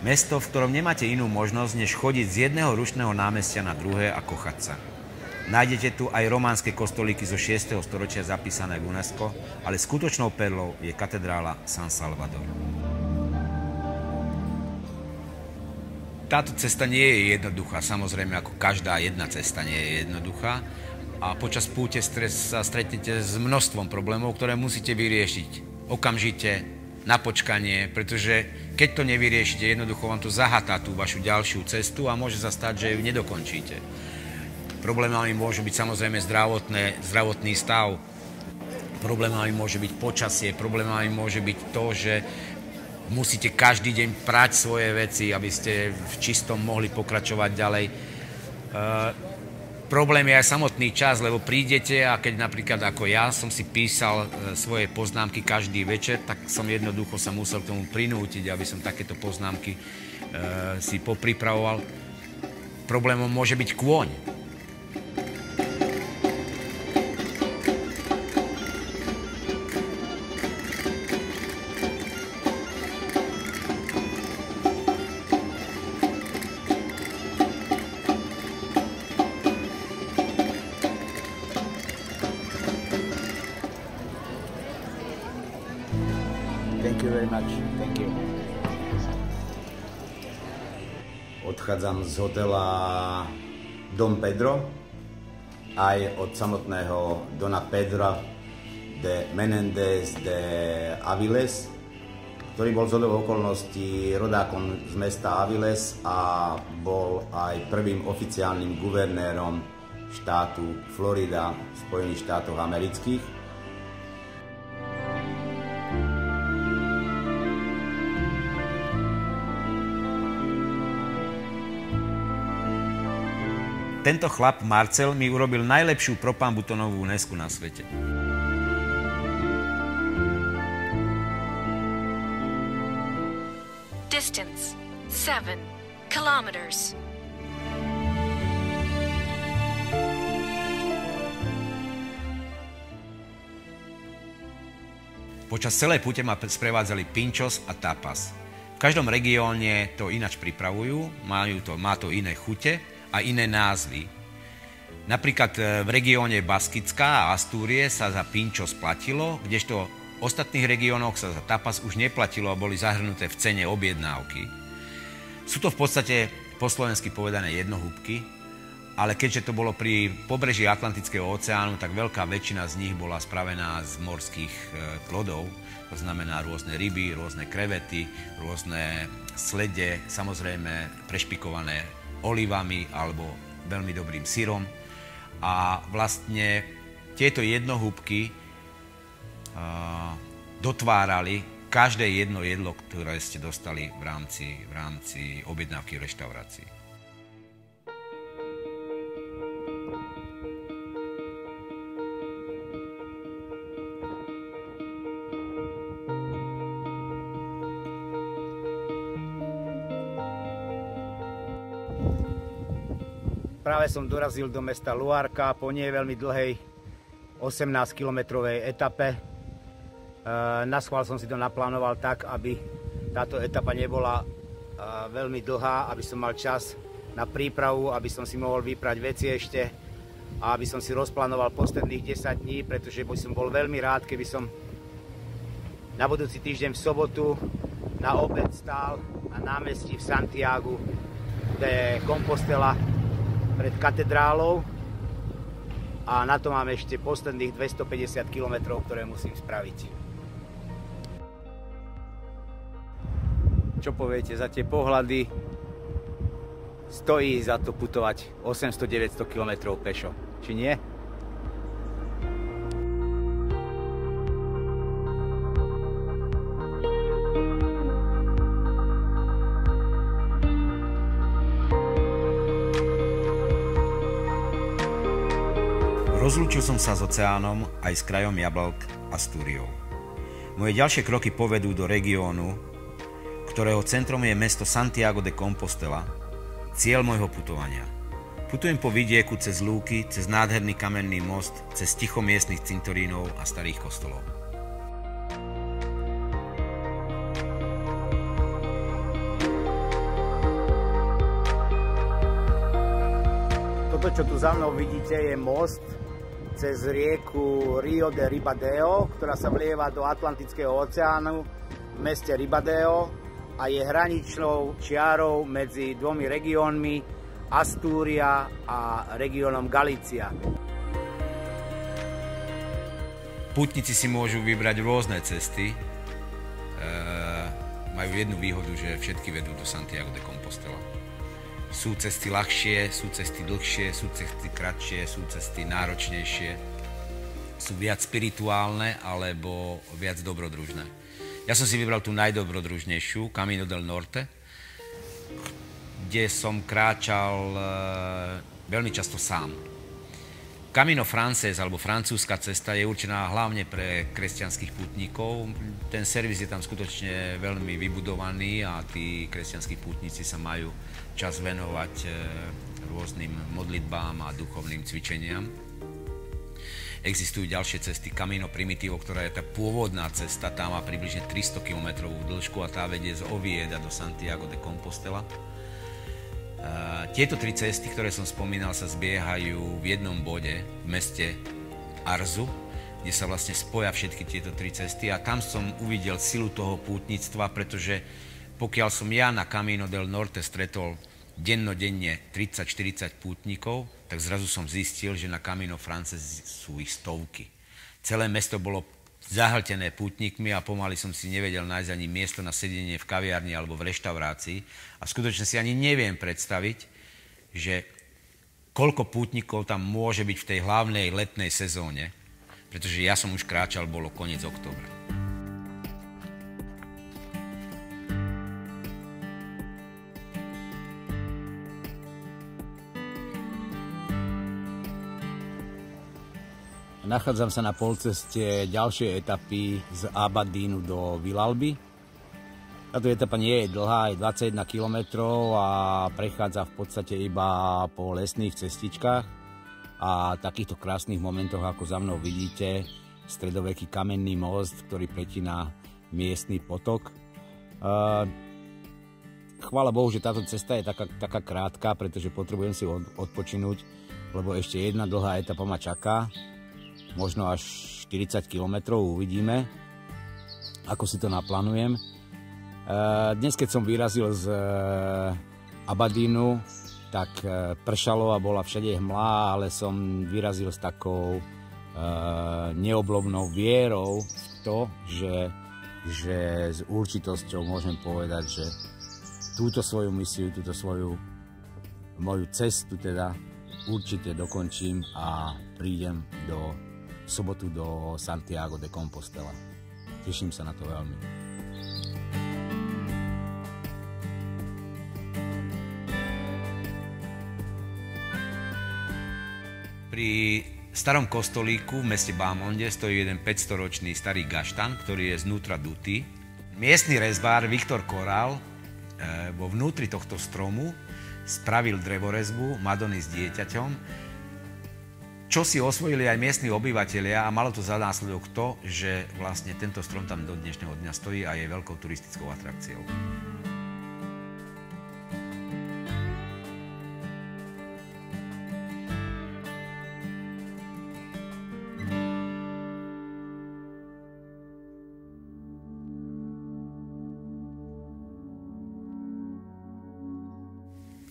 Mesto, v ktorom nemáte inú možnosť, než chodiť z jedného rušného námestia na druhé a kochať sa. Nájdete tu aj románske kostolíky zo 6. storočia zapísané v UNESCO, ale skutočnou perlou je katedrála San Salvador. Táto cesta nie je jednoduchá, samozrejme ako každá jedna cesta nie je jednoduchá. A počas púte sa stretnete s množstvom problémov, ktoré musíte vyriešiť okamžite, na počkanie, pretože keď to nevyriešite, jednoducho vám to zahatá tú vašu ďalšiu cestu a môže sa stať, že ju nedokončíte. Problémami môže byť samozrejme zdravotný stav, problémami môže byť počasie, problémami môže byť to, že musíte každý deň prať svoje veci, aby ste v čistom mohli pokračovať ďalej. Problém je aj samotný čas, lebo prídete a keď napríklad ako ja som si písal svoje poznámky každý večer, tak som jednoducho sa musel k tomu prinútiť, aby som takéto poznámky si popripravoval. Problémom môže byť kôň. Thank you very much. Thank you. Odchádzam z hotela Dom Pedro, aj od samotného Dona Pedra de Menéndez de Avilés, ktorý bol zhodou okolností rodákom z mesta Avilés a bol aj prvým oficiálnym guvernérom štátu Florida v Spojených štátoch amerických. Tento chlap Marcel mi urobil najlepšiu propambutonovú nesku na svete. Distance 7 kilometers. Počas celej púte ma sprevádzali pinchos a tapas. V každom regióne to ináč pripravujú, má to iné chute a iné názvy. Napríklad v regióne Baskická a Astúrie sa za pinchos platilo, kdežto v ostatných regiónoch sa za tapas už neplatilo a boli zahrnuté v cene objednávky. Sú to v podstate po slovensky povedané jednohúbky, ale keďže to bolo pri pobreží Atlantického oceánu, tak veľká väčšina z nich bola spravená z morských plodov, to znamená rôzne ryby, rôzne krevety, rôzne slede, samozrejme prešpikované olivami alebo veľmi dobrým syrom. A vlastne tieto jednohúbky dotvárali každé jedno jedlo, ktoré ste dostali v rámci objednávky v reštaurácii. Práve som dorazil do mesta Luarca po nie veľmi dlhej 18-kilometrovej etape. Naschvál som si to naplánoval tak, aby táto etapa nebola veľmi dlhá, aby som mal čas na prípravu, aby som si mohol vyprať veci ešte a aby som si rozplánoval posledných 10 dní, pretože by som bol veľmi rád, keby som na budúci týždeň v sobotu na obed stál na námestí v Santiagu de Compostela pred katedrálou a na to mám ešte posledných 250 km, ktoré musím spraviť. Čo poviete za tie pohľady? Stojí za to putovať 800-900 km pešo, či nie? Rozlúčil som sa s oceánom aj s krajom jablok Astúriou. Moje ďalšie kroky povedú do regiónu, ktorého centrom je mesto Santiago de Compostela, cieľ môjho putovania. Putujem po vidieku cez lúky, cez nádherný kamenný most, cez ticho miestnych cintorínov a starých kostolov. Toto, čo tu za mnou vidíte, je most cez rieku Rio de Ribadeo, ktorá sa vlieva do Atlantického oceánu v meste Ribadeo a je hraničnou čiarou medzi dvomi regiónmi Astúria a regiónom Galícia. Pútnici si môžu vybrať rôzne cesty. Majú jednu výhodu, že všetky vedú do Santiago de Compostela. Sú cesty ľahšie, sú cesty dlhšie, sú cesty kratšie, sú cesty náročnejšie. Sú viac spirituálne alebo viac dobrodružné. Ja som si vybral tú najdobrodružnejšiu, Camino del Norte, kde som kráčal veľmi často sám. Camino Francés, alebo francúzska cesta, je určená hlavne pre kresťanských pútnikov. Ten servis je tam skutočne veľmi vybudovaný a tí kresťanskí pútnici sa majú čas venovať rôznym modlitbám a duchovným cvičeniam. Existujú ďalšie cesty. Camino Primitivo, ktorá je tá pôvodná cesta, tá má približne 300 km dĺžku a tá vedie z Ovieda do Santiago de Compostela. Tieto tri cesty, ktoré som spomínal, sa zbiehajú v jednom bode v meste Arzu, kde sa vlastne spoja všetky tieto tri cesty a tam som uvidel silu toho pútnictva, pretože pokiaľ som ja na Camino del Norte stretol dennodenne 30-40 pútnikov, tak zrazu som zistil, že na Camino Francés sú ich stovky. Celé mesto bolo zahltené pútnikmi a pomaly som si nevedel nájsť ani miesto na sedenie v kaviarni alebo v reštaurácii. A skutočne si ani neviem predstaviť, že koľko pútnikov tam môže byť v tej hlavnej letnej sezóne, pretože ja som už kráčal, bolo koniec októbra. Nachádzam sa na polceste ďalšej etapy z Abadínu do Vilalby. Táto etapa nie je dlhá, je 21 km a prechádza v podstate iba po lesných cestičkách a takýchto krásnych momentoch, ako za mnou vidíte, stredoveký kamenný most, ktorý pretína miestny potok. Chvála Bohu, že táto cesta je taká krátka, pretože potrebujem si odpočinúť, lebo ešte jedna dlhá etapa ma čaká. Možno až 40 km, uvidíme, ako si to naplánujem. Dnes, keď som vyrazil z Abadínu, tak pršalo a bola všade hmla, ale som vyrazil s takou neoblomnou vierou v to, že s určitosťou môžem povedať, že túto svoju misiu, túto svoju moju cestu teda určite dokončím a prídem v sobotu do Santiago de Compostela. Teším sa na to veľmi. Pri starom kostolíku v meste Bámonde stojí jeden 500-ročný starý gaštan, ktorý je znútra dutý. Miestny rezbár Viktor Korál vo vnútri tohto stromu spravil drevorezbu Madony s dieťaťom, čo si osvojili aj miestni obyvatelia a malo to za následok to, že vlastne tento strom tam do dnešného dňa stojí a je veľkou turistickou atrakciou.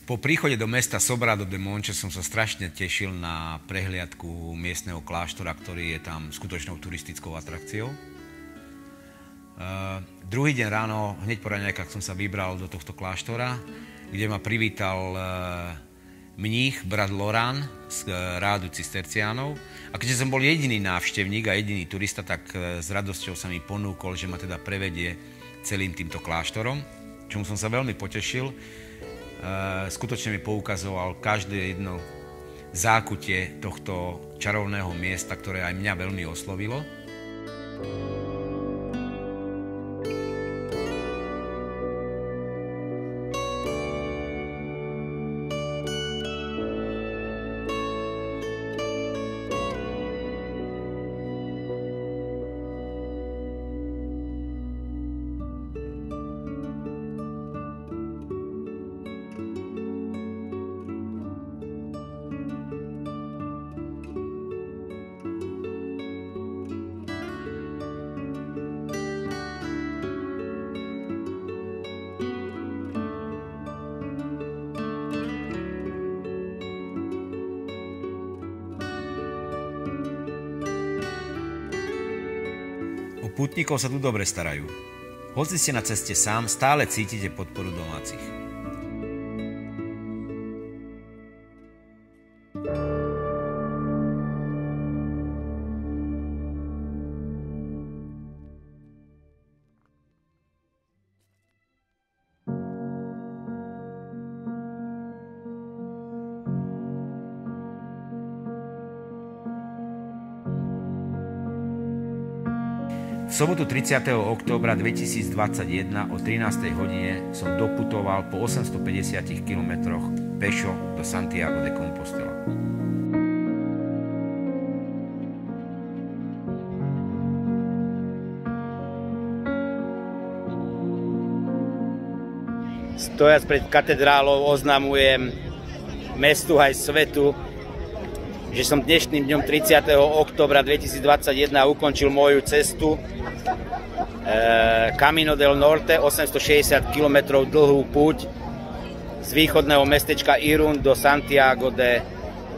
Po príchode do mesta Sobrado de Monte som sa strašne tešil na prehliadku miestneho kláštora, ktorý je tam skutočnou turistickou atrakciou. Druhý deň ráno, hneď po raňajkách som sa vybral do tohto kláštora, kde ma privítal mních, brat Loran z rádu cisterciánov. A keďže som bol jediný návštevník a jediný turista, tak s radosťou sa mi ponúkol, že ma teda prevedie celým týmto kláštorom, čomu som sa veľmi potešil. Skutočne mi poukazoval každé jedno zákutie tohto čarovného miesta, ktoré aj mňa veľmi oslovilo. Pútnikov sa tu dobre starajú. Hoci ste na ceste sám, stále cítite podporu domácich. V sobotu 30. októbra 2021 o 13. hodine som doputoval po 850 kilometroch pešo do Santiago de Compostela. Stojac pred katedrálou oznamujem mestu aj svetu, že som dnešným dňom 30. októbra 2021 ukončil moju cestu Camino del Norte, 860 km dlhú púť z východného mestečka Irún do Santiago de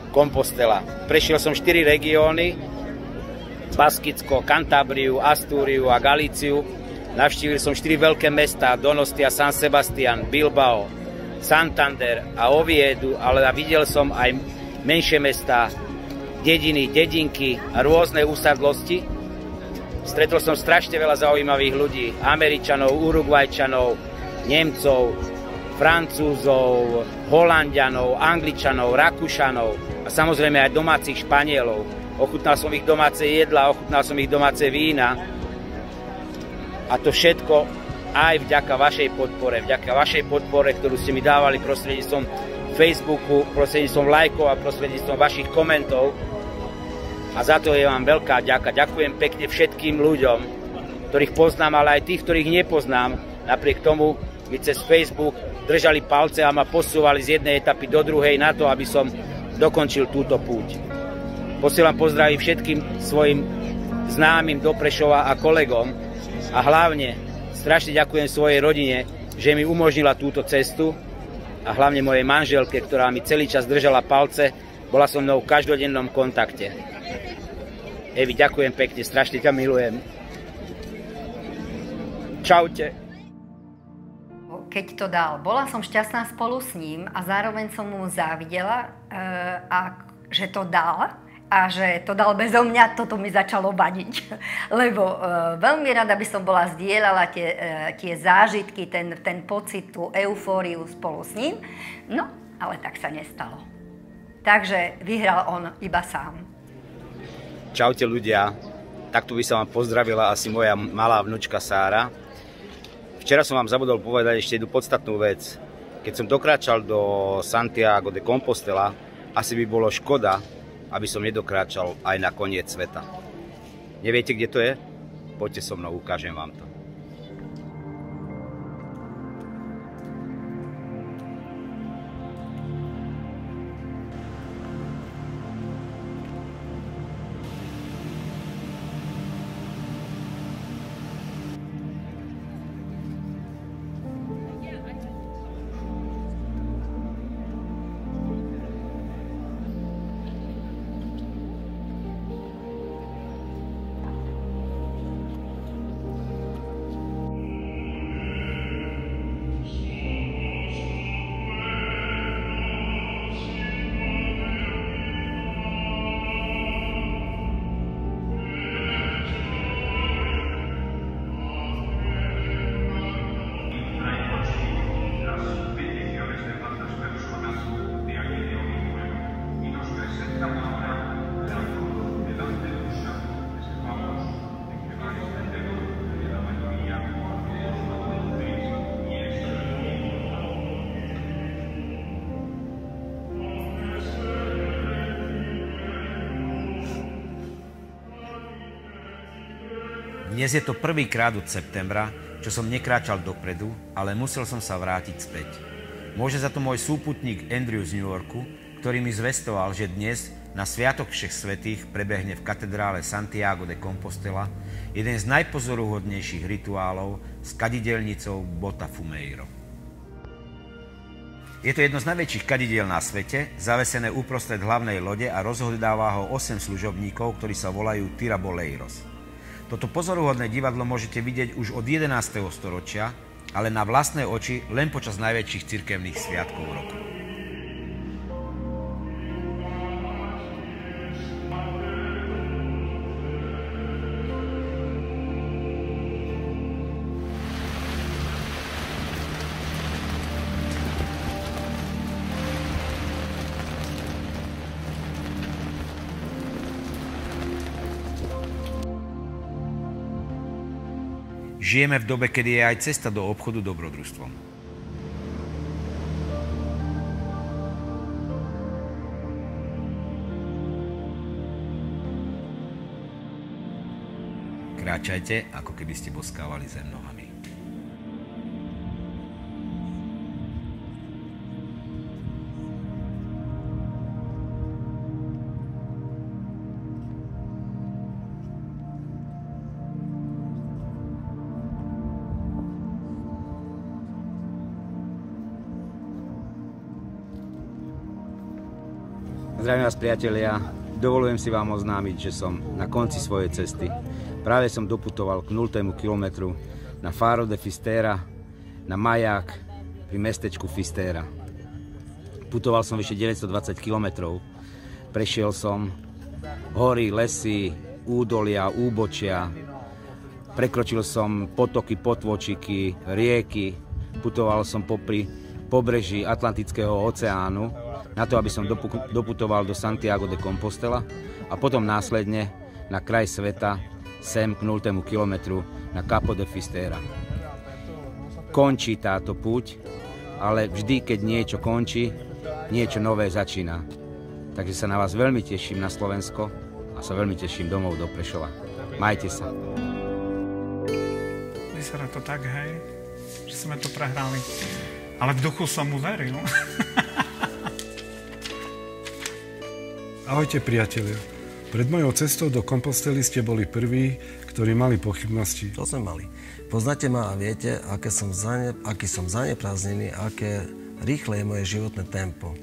Compostela. Prešiel som 4 regióny, Baskicko, Cantabriu, Astúriu a Galíciu. Navštívil som 4 veľké mestá, Donostia, San Sebastián, Bilbao, Santander a Oviedu, ale videl som aj menšie mestá, dediny, dedinky a rôzne usadlosti. Stretol som strašne veľa zaujímavých ľudí, Američanov, Urugvajčanov, Nemcov, Francúzov, Holanďanov, Angličanov, Rakúšanov a samozrejme aj domácich Španielov. Ochutnal som ich domáce jedla, ochutnal som ich domáce vína a to všetko aj vďaka vašej podpore, ktorú ste mi dávali prostredníctvom Facebooku, prostredníctvom lajkov a prostredníctvom vašich komentov. A za to je vám veľká ďaká. Ďakujem pekne všetkým ľuďom, ktorých poznám, ale aj tých, ktorých nepoznám. Napriek tomu mi cez Facebook držali palce a ma posúvali z jednej etapy do druhej na to, aby som dokončil túto púť. Posielam pozdravy všetkým svojim známym do Prešova a kolegom a hlavne strašne ďakujem svojej rodine, že mi umožnila túto cestu a hlavne mojej manželke, ktorá mi celý čas držala palce, bola so mnou v každodennom kontakte. Evi, ďakujem pekne, strašne ťa milujem. Čaute. Keď to dal, bola som šťastná spolu s ním a zároveň som mu závidela, že to dal a že to dal bezo mňa, toto mi začalo vadiť. Lebo veľmi rada by som bola zdieľala tie zážitky, ten pocit, tú eufóriu spolu s ním, no ale tak sa nestalo. Takže vyhral on iba sám. Čaute ľudia, takto by sa vám pozdravila asi moja malá vnučka Sára. Včera som vám zabudol povedať ešte jednu podstatnú vec. Keď som dokráčal do Santiago de Compostela, asi by bolo škoda, aby som nedokráčal aj na koniec sveta. Neviete, kde to je? Poďte so mnou, ukážem vám to. Dnes je to prvýkrát od septembra, čo som nekráčal dopredu, ale musel som sa vrátiť späť. Môže za to môj súputník Andrew z New Yorku, ktorý mi zvestoval, že dnes na Sviatok všech svätých prebehne v katedrále Santiago de Compostela jeden z najpozoruhodnejších rituálov s kadidelnicou Botafumeiro. Je to jedno z najväčších kadidiel na svete, zavesené uprostred hlavnej lode a rozhľadáva ho 8 služobníkov, ktorí sa volajú Tiraboleiros. Toto pozoruhodné divadlo môžete vidieť už od 11. storočia, ale na vlastné oči len počas najväčších cirkevných sviatkov roku. Žijeme v dobe, kedy je aj cesta do obchodu dobrodružstvom. Kráčajte, ako keby ste boskávali zem nohami. Zdravím vás, priatelia. Dovolujem si vám oznámiť, že som na konci svojej cesty. Práve som doputoval k 0. kilometru na Faro de Fistera, na maják pri mestečku Fistera. Putoval som vyše 920 kilometrov. Prešiel som hory, lesy, údolia, úbočia. Prekročil som potoky, potôčiky, rieky. Putoval som popri pobreží Atlantického oceánu, na to, aby som doputoval do Santiago de Compostela a potom následne na kraj sveta sem k 0. kilometru na Capo de Fistera. Končí táto púť, ale vždy, keď niečo končí, niečo nové začína. Takže sa na vás veľmi teším na Slovensko a sa veľmi teším domov do Prešova. Majte sa. Vyzerá to tak, hej, že sme to prehrali. Ale v duchu som mu veril. Ahojte, priatelia. Pred mojou cestou do Compostely ste boli prví, ktorí mali pochybnosti. To sme mali. Poznáte ma a viete, aký som zaneprázdnený, aké rýchle je moje životné tempo.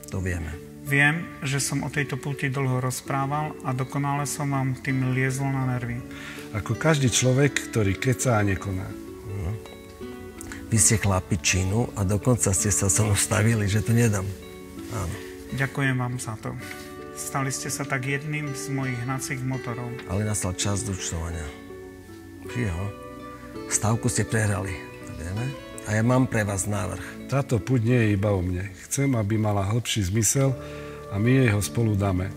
To vieme. Viem, že som o tejto púti dlho rozprával a dokonale som vám tým liezol na nervy. Ako každý človek, ktorý kecá a nekoná. Vy ste chlapi činu a dokonca ste sa so mnou stavili, že to nedám. Áno. Ďakujem vám za to. Stali ste sa tak jedným z mojich hnacích motorov. Ale nastal čas zúčtovania. Žiho, stavku ste prehrali, vieme? A ja mám pre vás návrh. Táto púť nie je iba o mne. Chcem, aby mala hĺbší zmysel a my jej ho spolu dáme.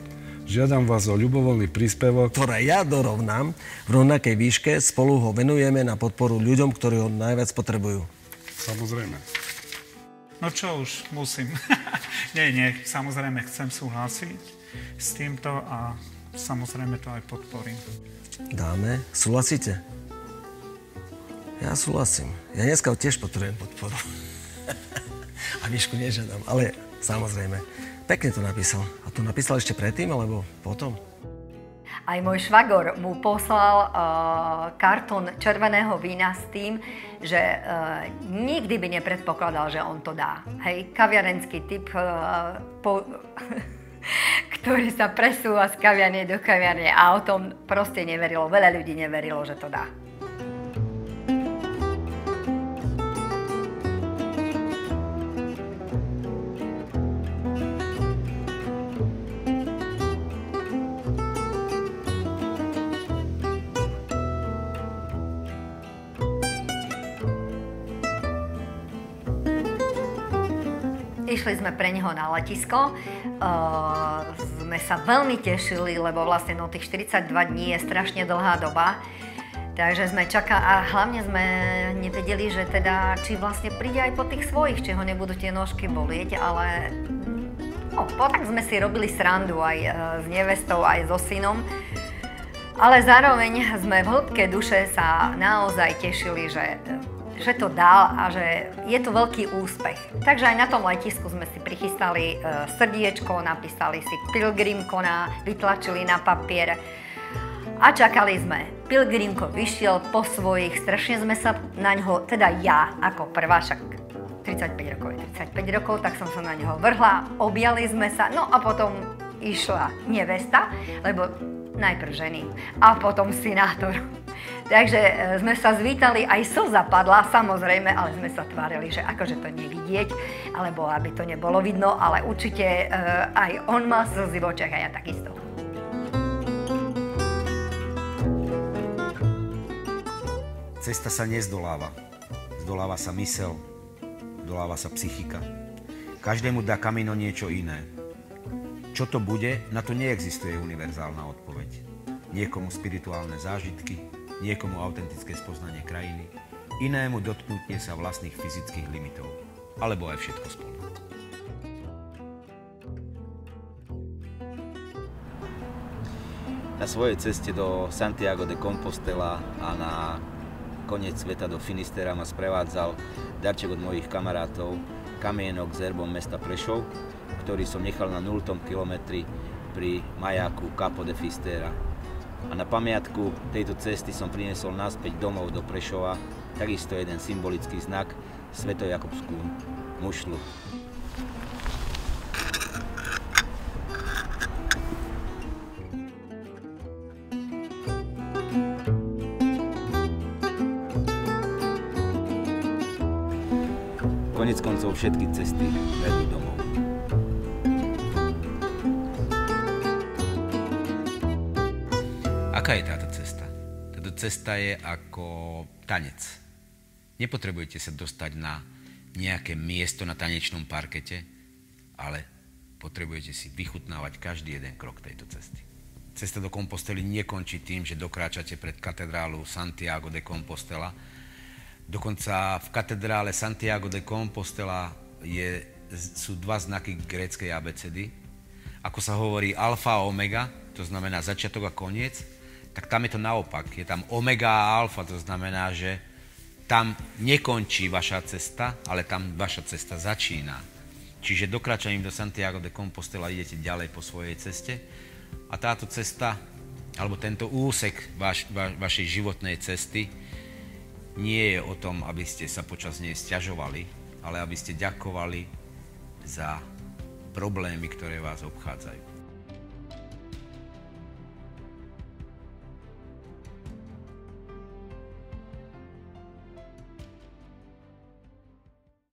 Žiadam vás o ľubovoľný príspevok, ktoré ja dorovnám v rovnakej výške. Spolu ho venujeme na podporu ľuďom, ktorí ho najviac potrebujú. Samozrejme. No čo už, musím. nie, samozrejme chcem súhlasiť s týmto a samozrejme to aj podporím. Dáme, súhlasíte? Ja súhlasím. Ja dneska tiež potrebujem podporu. A výšku nežiadam, ale samozrejme. Pekne to napísal. A to napísal ešte predtým, alebo potom? Aj môj švagor mu poslal kartón červeného vína s tým, že nikdy by nepredpokladal, že on to dá. Hej, kaviarenský typ, ktorý sa presúva z kaviarne do kaviarne a o tom proste neverilo. Veľa ľudí neverilo, že to dá. Išli sme pre neho na letisko, sme sa veľmi tešili, lebo vlastne tých 42 dní je strašne dlhá doba. Takže sme čakali a hlavne sme nevedeli, že teda, či vlastne príde aj po tých svojich, či ho nebudú tie nožky bolieť, ale tak sme si robili srandu aj s nevestou, aj so synom. Ale zároveň sme v hĺbke duše sa naozaj tešili, že to dal a že je to veľký úspech. Takže aj na tom letisku sme si prichystali srdiečko, napísali si Pilgrimko, vytlačili na papier a čakali sme. Pilgrimko vyšiel po svojich, strašne sme sa na ňo, teda ja ako prvá, však 35 rokov, tak som sa na ňo vrhla, objali sme sa, no a potom išla nevesta, lebo najprv ženy a potom synátor. Takže sme sa zvítali, aj slza padla, samozrejme, ale sme sa tvárili, že akože to nevidieť, alebo aby to nebolo vidno, ale určite aj on mal slzy v očiach a ja takisto. Cesta sa nezdoláva. Zdoláva sa mysel, zdoláva sa psychika. Každému dá kamino niečo iné. Čo to bude, na to neexistuje univerzálna odpoveď. Niekomu spirituálne zážitky, niekomu autentické spoznanie krajiny, inému dotknutie sa vlastných fyzických limitov, alebo aj všetko spolu. Na svojej ceste do Santiago de Compostela a na koniec sveta do Finisterra ma sprevádzal darček od mojich kamarátov, kamienok s erbom mesta Prešov, ktorý som nechal na 0. kilometri pri majáku Capo de Fisterra. A na pamiatku tejto cesty som priniesol naspäť domov do Prešova takisto jeden symbolický znak, Svetojakobskú mušľu. Konec koncov všetky cesty vedú domov. Aká je táto cesta? Táto cesta je ako tanec. Nepotrebujete sa dostať na nejaké miesto na tanečnom parkete, ale potrebujete si vychutnávať každý jeden krok tejto cesty. Cesta do Compostely nekončí tým, že dokráčate pred katedrálu Santiago de Compostela. Dokonca v katedrále Santiago de Compostela sú dva znaky gréckej abecedy. Ako sa hovorí alfa a omega, to znamená začiatok a koniec, tak tam je to naopak. Je tam omega a alfa, to znamená, že tam nekončí vaša cesta, ale tam vaša cesta začína. Čiže dokráčaním do Santiago de Compostela idete ďalej po svojej ceste a táto cesta, alebo tento úsek vašej životnej cesty nie je o tom, aby ste sa počas nej sťažovali, ale aby ste ďakovali za problémy, ktoré vás obchádzajú.